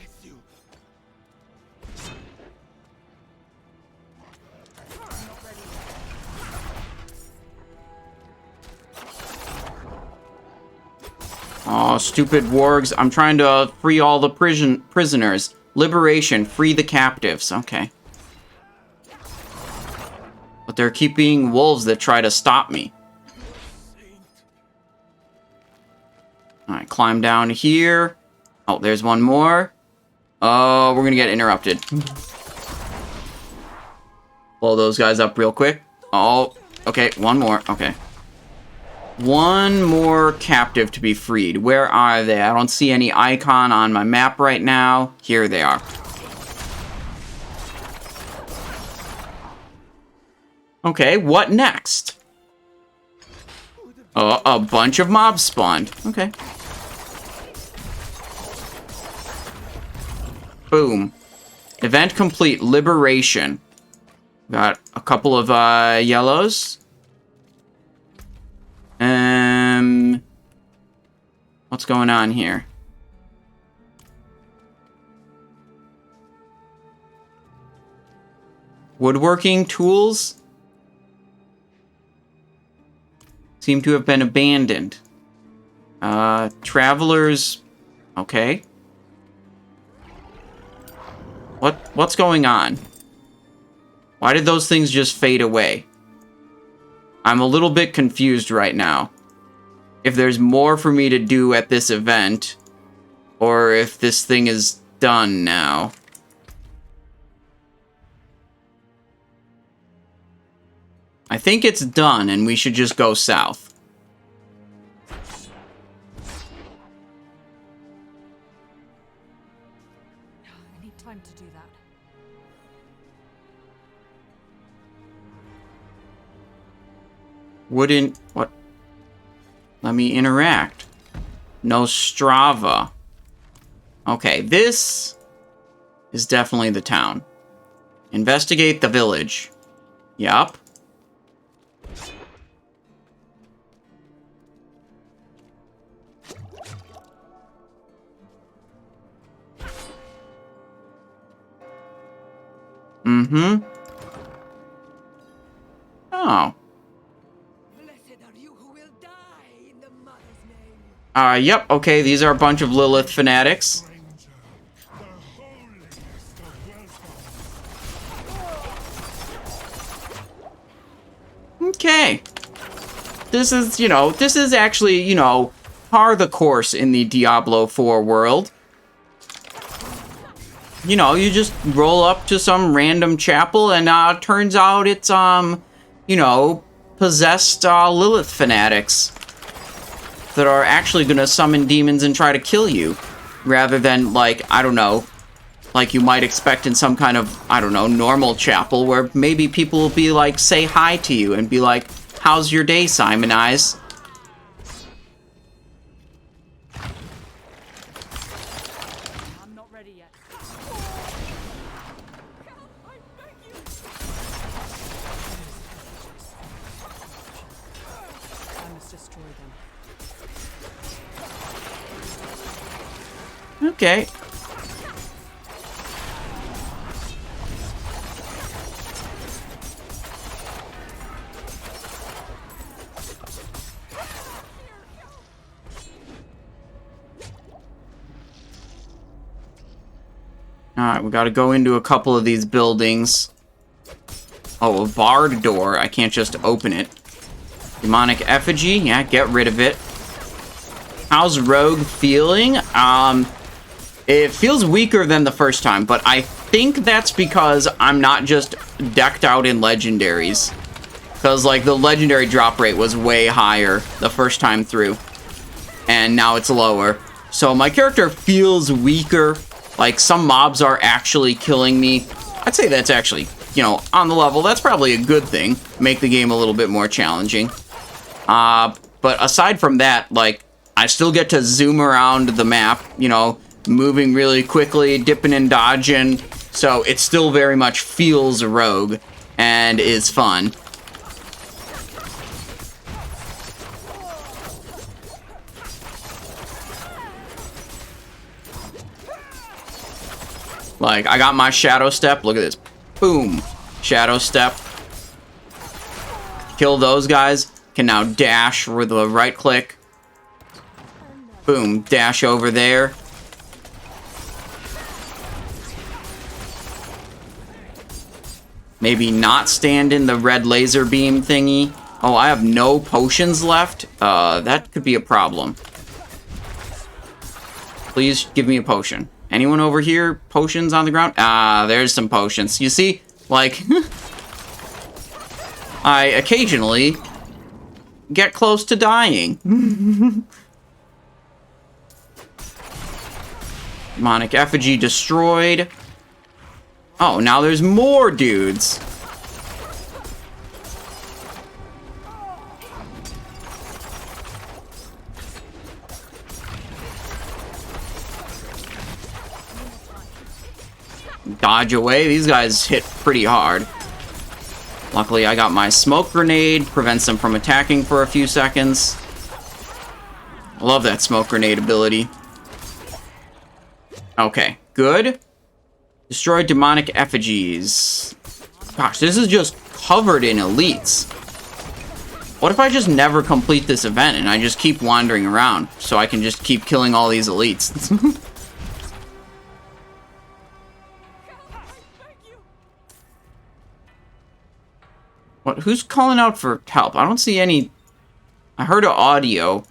Oh, stupid wargs. I'm trying to free all the prisoners. Liberation. Free the captives. Okay. But they're keeping wolves that try to stop me. Alright, climb down here. Oh, there's one more. Oh, we're gonna get interrupted. Blow those guys up real quick. Oh, okay, one more. Okay. One more captive to be freed. Where are they? I don't see any icon on my map right now. Here they are. Okay, what next? Oh, a bunch of mobs spawned. Okay. Boom. Event complete. Liberation. Got a couple of yellows. What's going on here? Woodworking tools seem to have been abandoned. Travelers, okay. What's going on? Why did those things just fade away? I'm a little bit confused right now. If there's more for me to do at this event, or if this thing is done now. I think it's done, and we should just go south. I need time to do that. Wouldn't... What? Let me interact. No Strava. Okay, this is definitely the town. Investigate the village. Yup. Mm-hmm. Oh. Yep, okay, these are a bunch of Lilith fanatics. Okay. This is, this is actually, par the course in the Diablo 4 world. You just roll up to some random chapel and, turns out it's, possessed, Lilith fanatics that are actually gonna summon demons and try to kill you, rather than, like, I don't know, like you might expect in some kind of, I don't know, normal chapel, where maybe people will be like, say hi to you, and be like, how's your day, Simon Eyes? I'm not ready yet. I must destroy them. Okay. Alright, we gotta go into a couple of these buildings. Oh, a barred door. I can't just open it. Demonic effigy. Yeah, get rid of it. How's Rogue feeling? It feels weaker than the first time, but I think that's because I'm not just decked out in legendaries. Because, like, the legendary drop rate was way higher the first time through. And now it's lower. So my character feels weaker. Like, some mobs are actually killing me. I'd say that's actually, you know, on the level. That's probably a good thing. Make the game a little bit more challenging. But aside from that, like, I still get to zoom around the map, you know, moving really quickly, dipping and dodging. So it still very much feels rogue and is fun. Like, I got my shadow step. Look at this. Boom. Shadow step. Kill those guys. Can now dash with the right click. Boom. Dash over there. Maybe not stand in the red laser beam thingy. Oh, I have no potions left. That could be a problem. Please give me a potion. Anyone over here? Potions on the ground? Ah, there's some potions. You see? Like, I occasionally get close to dying. Demonic effigy destroyed. Oh, now there's more dudes. Dodge away. These guys hit pretty hard. Luckily, I got my smoke grenade. Prevents them from attacking for a few seconds. I love that smoke grenade ability. Okay, good. Destroy demonic effigies. Gosh, this is just covered in elites. What if I just never complete this event and I just keep wandering around so I can just keep killing all these elites? What? Who's calling out for help? I don't see any... I heard an audio,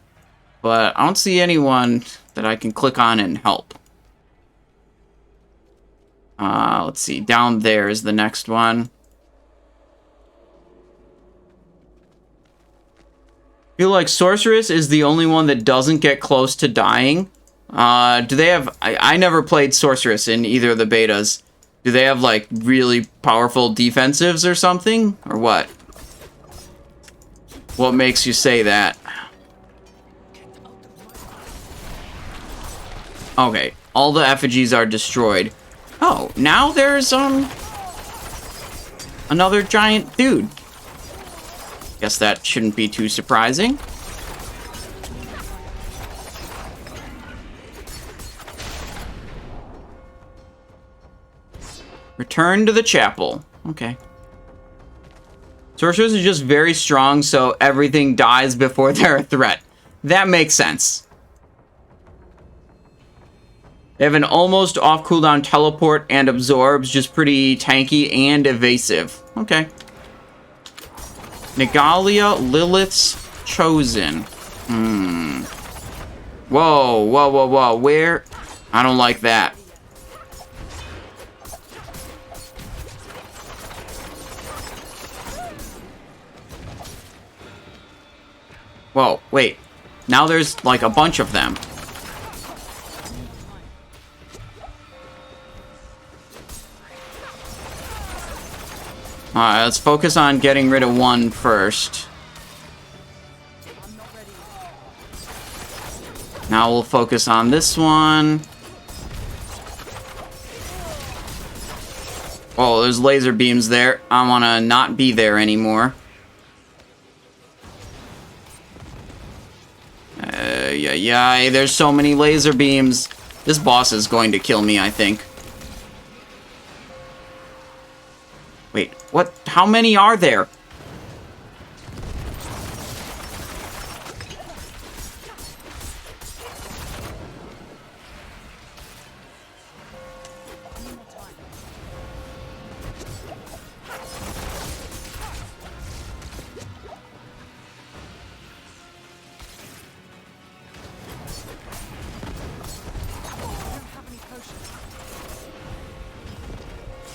but I don't see anyone that I can click on and help. Let's see. Down there is the next one. I feel like Sorceress is the only one that doesn't get close to dying. Do they have... I never played Sorceress in either of the betas. Do they have, like, really powerful defensives or something? Or what? What makes you say that? Okay. All the effigies are destroyed. Oh, now there's, another giant dude. Guess that shouldn't be too surprising. Return to the chapel. Okay. Sorcerers are just very strong, so everything dies before they're a threat. That makes sense. They have an almost off cooldown teleport and absorbs, just pretty tanky and evasive. Okay. Negalia, Lilith's chosen. Whoa, whoa, whoa, whoa. Where? I don't like that. Whoa, wait. Now there's, like, a bunch of them. Alright, let's focus on getting rid of one first. Now we'll focus on this one. Oh, there's laser beams there. I want to not be there anymore. Yeah, there's so many laser beams. This boss is going to kill me, I think. Wait, what? How many are there?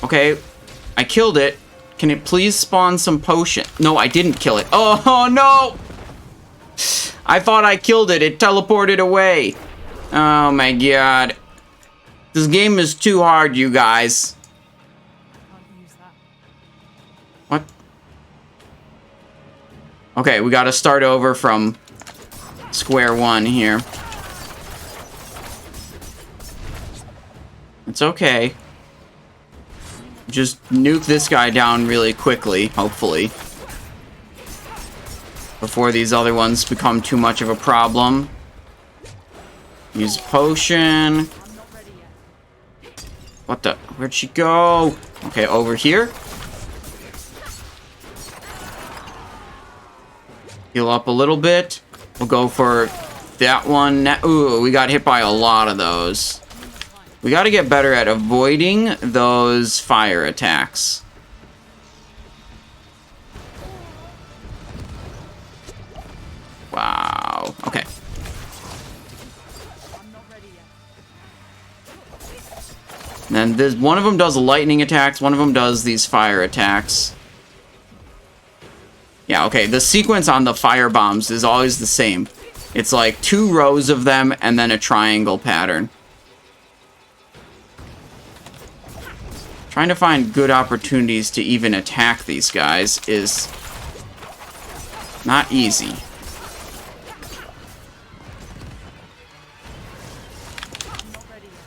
Okay, I killed it. Can it please spawn some potion? No, I didn't kill it. Oh, no! I thought I killed it. It teleported away. Oh, my God. This game is too hard, you guys. Can't use that. What? Okay, we gotta start over from square one here. It's okay. Just nuke this guy down really quickly, hopefully. Before these other ones become too much of a problem. Use potion. I'm not ready yet. What the? Where'd she go? Okay, over here. Heal up a little bit. We'll go for that one. Ooh, we got hit by a lot of those. We got to get better at avoiding those fire attacks. Wow. Okay. I'm not ready yet. And then this, one of them does lightning attacks, one of them does these fire attacks. Yeah, okay, the sequence on the fire bombs is always the same. It's like 2 rows of them and then a triangle pattern. Trying to find good opportunities to even attack these guys is not easy. I'm not ready yet.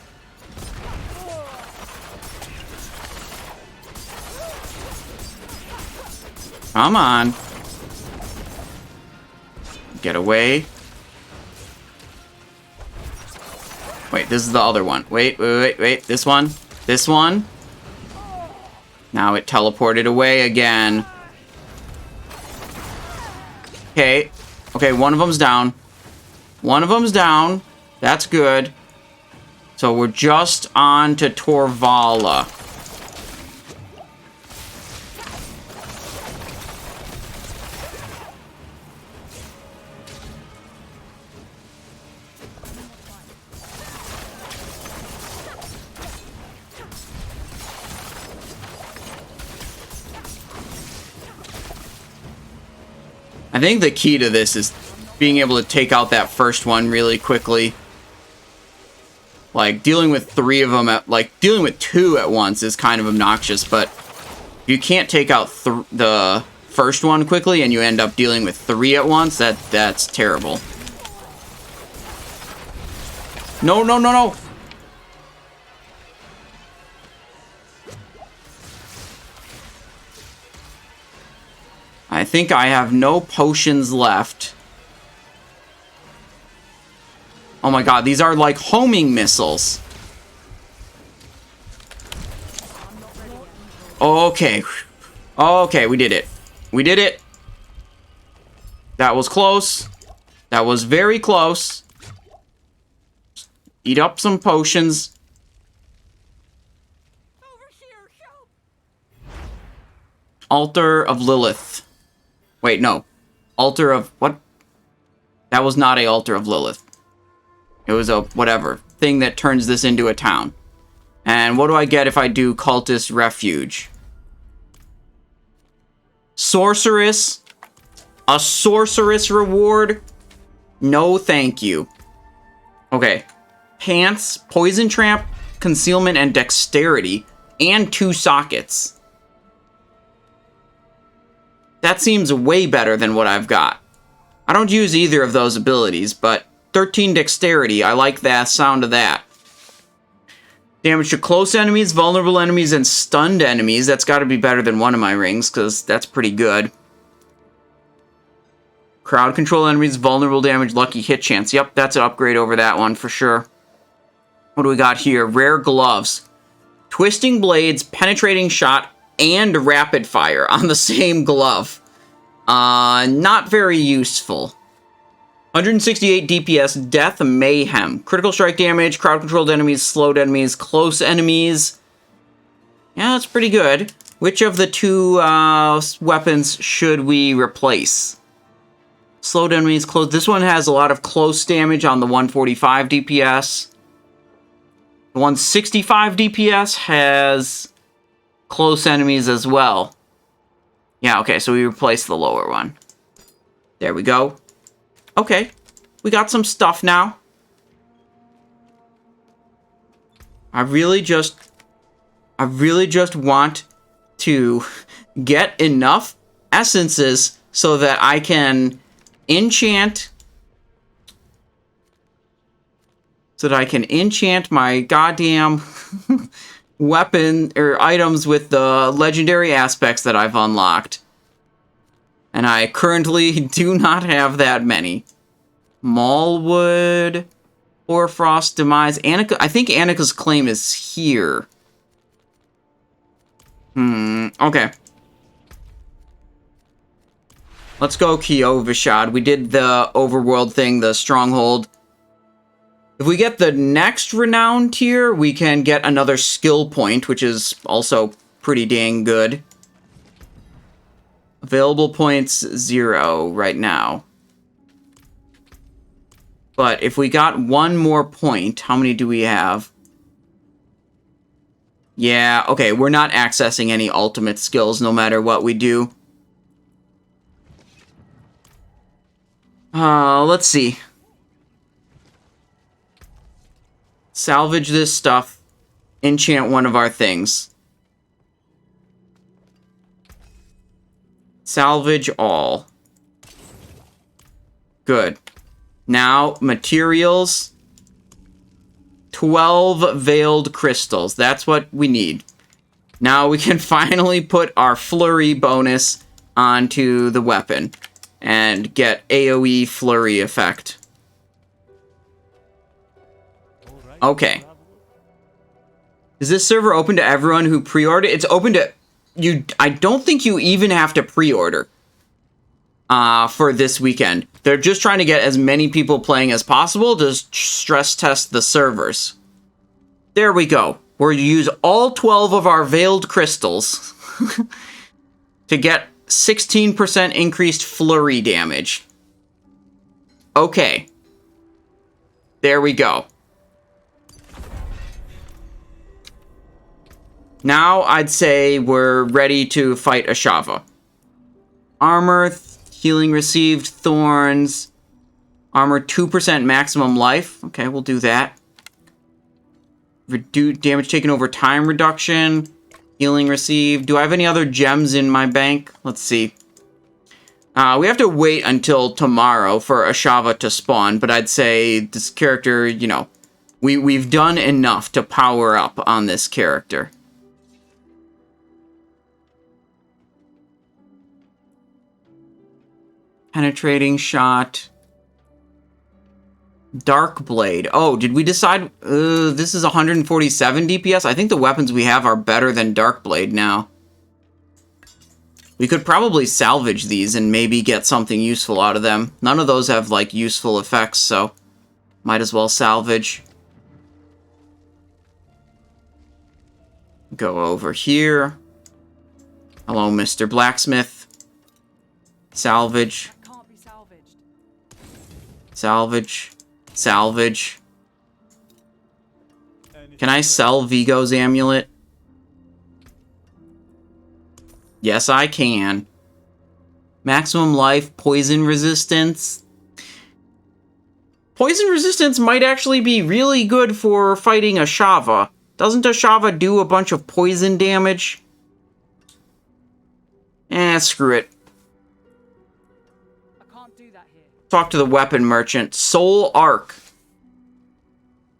Come on. Get away. Wait, this is the other one. Wait. This one. This one. Now it teleported away again. Okay. Okay, one of them's down. One of them's down. That's good. So we're just on to Torvala. I think the key to this is being able to take out that first one really quickly. Like, dealing with 3 of them dealing with 2 at once is kind of obnoxious, but if you can't take out the first one quickly and you end up dealing with 3 at once, that's terrible. No, no, no, no! I think I have no potions left. Oh my god, these are like homing missiles. Okay. Okay, we did it. We did it. That was close. That was very close. Eat up some potions. Over here, help! Altar of Lilith. Wait, no. Altar of... what? That was not a Altar of Lilith. It was a whatever. Thing that turns this into a town. And what do I get if I do Cultist Refuge? Sorceress? A sorceress reward? No thank you. Okay. Pants, Poison Tramp, Concealment, and Dexterity. And 2 sockets. That seems way better than what I've got. I don't use either of those abilities, but 13 Dexterity, I like the sound of that. Damage to close enemies, vulnerable enemies, and stunned enemies. That's got to be better than one of my rings, because that's pretty good. Crowd control enemies, vulnerable damage, lucky hit chance. Yep, that's an upgrade over that one for sure. What do we got here? Rare gloves. Twisting blades, penetrating shot, and rapid fire on the same glove. Not very useful. 168 DPS, death, mayhem. Critical strike damage, crowd controlled enemies, slowed enemies, close enemies. Yeah, that's pretty good. Which of the 2 weapons should we replace? Slowed enemies, close. This one has a lot of close damage on the 145 DPS. The 165 DPS has close enemies as well. Yeah, okay, so we replaced the lower one. There we go. Okay, we got some stuff now. I really just want to get enough essences so that I can enchant my goddamn weapon or items with the legendary aspects that I've unlocked. And I currently do not have that many. Maulwood, Hoarfrost, Demise, Annika. I think Annika's claim is here. Okay. Let's go Kiovishad. We did the overworld thing, the stronghold. If we get the next renown tier, we can get another skill point, which is also pretty dang good. Available points 0 right now. But if we got one more point, how many do we have? Yeah, okay, we're not accessing any ultimate skills no matter what we do. Let's see. Salvage this stuff. Enchant one of our things. Salvage all. Good. Now, materials. 12 veiled crystals. That's what we need. Now we can finally put our flurry bonus onto the weapon and get AoE flurry effect. Okay. Is this server open to everyone who pre-ordered? It's open to you. I don't think you even have to pre-order for this weekend. They're just trying to get as many people playing as possible to stress test the servers. There we go. We'll use all 12 of our veiled crystals to get 16% increased flurry damage. Okay. There we go. Now I'd say we're ready to fight Ashava. Armor, healing received, thorns, armor 2% maximum life. Okay, we'll do that. Reduce damage taken over time reduction, healing received. Do I have any other gems in my bank? Let's see. We have to wait until tomorrow for Ashava to spawn, but I'd say this character, you know, we've done enough to power up on this character. Penetrating shot. Dark Blade. Oh, did we decide? This is 147 DPS. I think the weapons we have are better than Dark Blade now. We could probably salvage these and maybe get something useful out of them. None of those have, like, useful effects, so might as well salvage. Go over here. Hello, Mr. Blacksmith. Salvage. Can't be salvaged. Salvage. Salvage. Can I sell Vigo's amulet? Yes, I can. Maximum life, poison resistance. Poison resistance might actually be really good for fighting Ashava. Doesn't Ashava do a bunch of poison damage? Screw it. Talk to the weapon merchant. Soul Arc.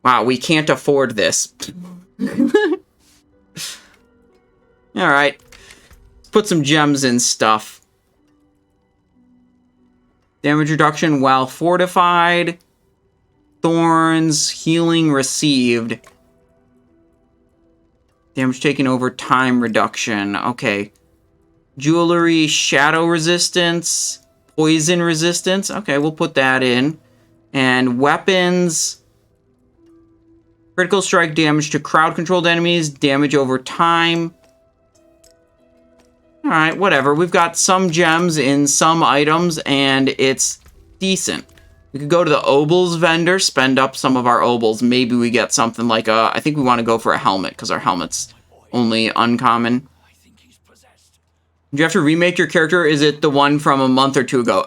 Wow, we can't afford this. Alright. Let's put some gems in stuff. Damage reduction while fortified. Thorns. Healing received. Damage taken over time reduction. Okay. Jewelry. Shadow resistance. Poison resistance. Okay, we'll put that in. And weapons. Critical strike damage to crowd-controlled enemies. Damage over time. Alright, whatever. We've got some gems in some items, and it's decent. We could go to the Obols vendor, spend up some of our Obols. Maybe we get something like a... I think we want to go for a helmet, because our helmet's only uncommon. I think he's possessed. Do you have to remake your character? Is it the one from a month or two ago?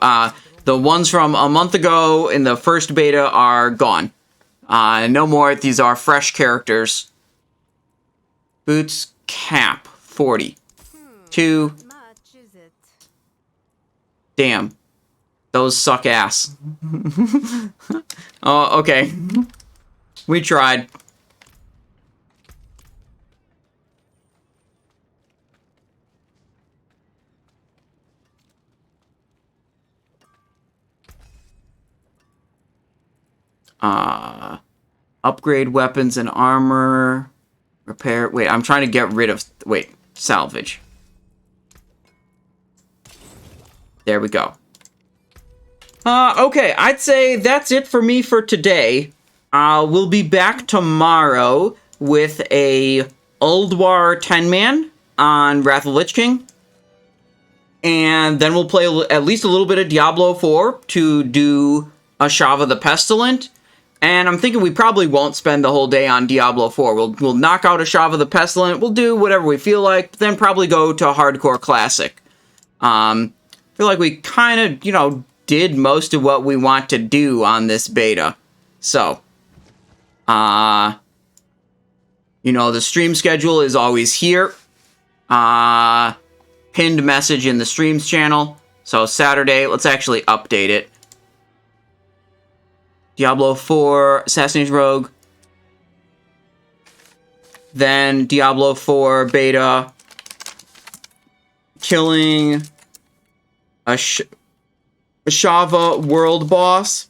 The ones from a month ago in the first beta are gone. No more. These are fresh characters. Boots, cap, 40. 2. Much, is it? Damn. Those suck ass. Oh, okay. We tried. Upgrade weapons and armor. Repair. Wait, I'm trying to get rid of... Wait, salvage. There we go. Okay, I'd say that's it for me for today. We'll be back tomorrow with a Ulduar 10-man on Wrath of Lich King. And then we'll play at least a little bit of Diablo 4 to do Ashava the Pestilent. And I'm thinking we probably won't spend the whole day on Diablo 4. We'll knock out Ashava the Pestilent. We'll do whatever we feel like. Then probably go to Hardcore Classic. I feel like we kind of, did most of what we want to do on this beta. So, the stream schedule is always here. Pinned message in the streams channel. So Saturday, let's actually update it. Diablo 4, Assassination Rogue. Then Diablo 4 beta. Killing Ashava world boss.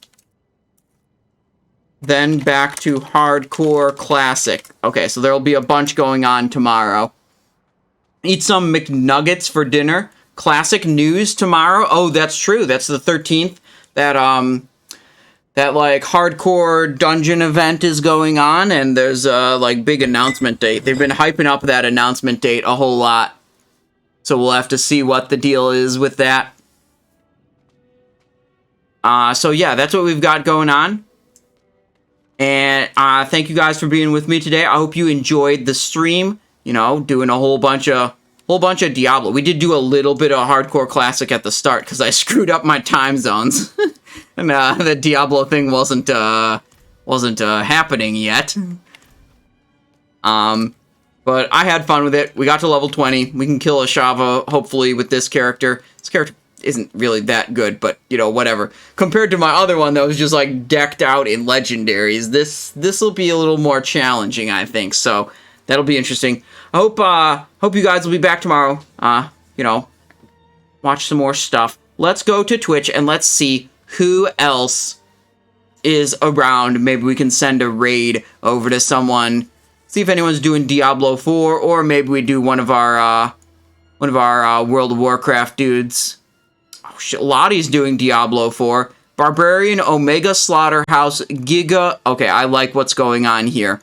Then back to Hardcore Classic. Okay, so there'll be a bunch going on tomorrow. Eat some McNuggets for dinner. Classic news tomorrow. Oh, that's true. That's the 13th. That like hardcore dungeon event is going on, and there's a like big announcement date. They've been hyping up that announcement date a whole lot. So we'll have to see what the deal is with that. So yeah, that's what we've got going on. And thank you guys for being with me today. I hope you enjoyed the stream. Doing a whole bunch of Diablo. We did do a little bit of Hardcore Classic at the start because I screwed up my time zones. And the Diablo thing wasn't happening yet. But I had fun with it. We got to level 20. We can kill Ashava, hopefully, with this character. This character isn't really that good, but, whatever. Compared to my other one that was just, like, decked out in legendaries, this will be a little more challenging, I think. So, that'll be interesting. I hope you guys will be back tomorrow. Watch some more stuff. Let's go to Twitch and let's see who else is around. Maybe we can send a raid over to someone. See if anyone's doing Diablo 4, or maybe we do one of our World of Warcraft dudes. Oh shit, Lottie's doing Diablo 4. Barbarian, Omega Slaughterhouse, Giga. Okay, I like what's going on here.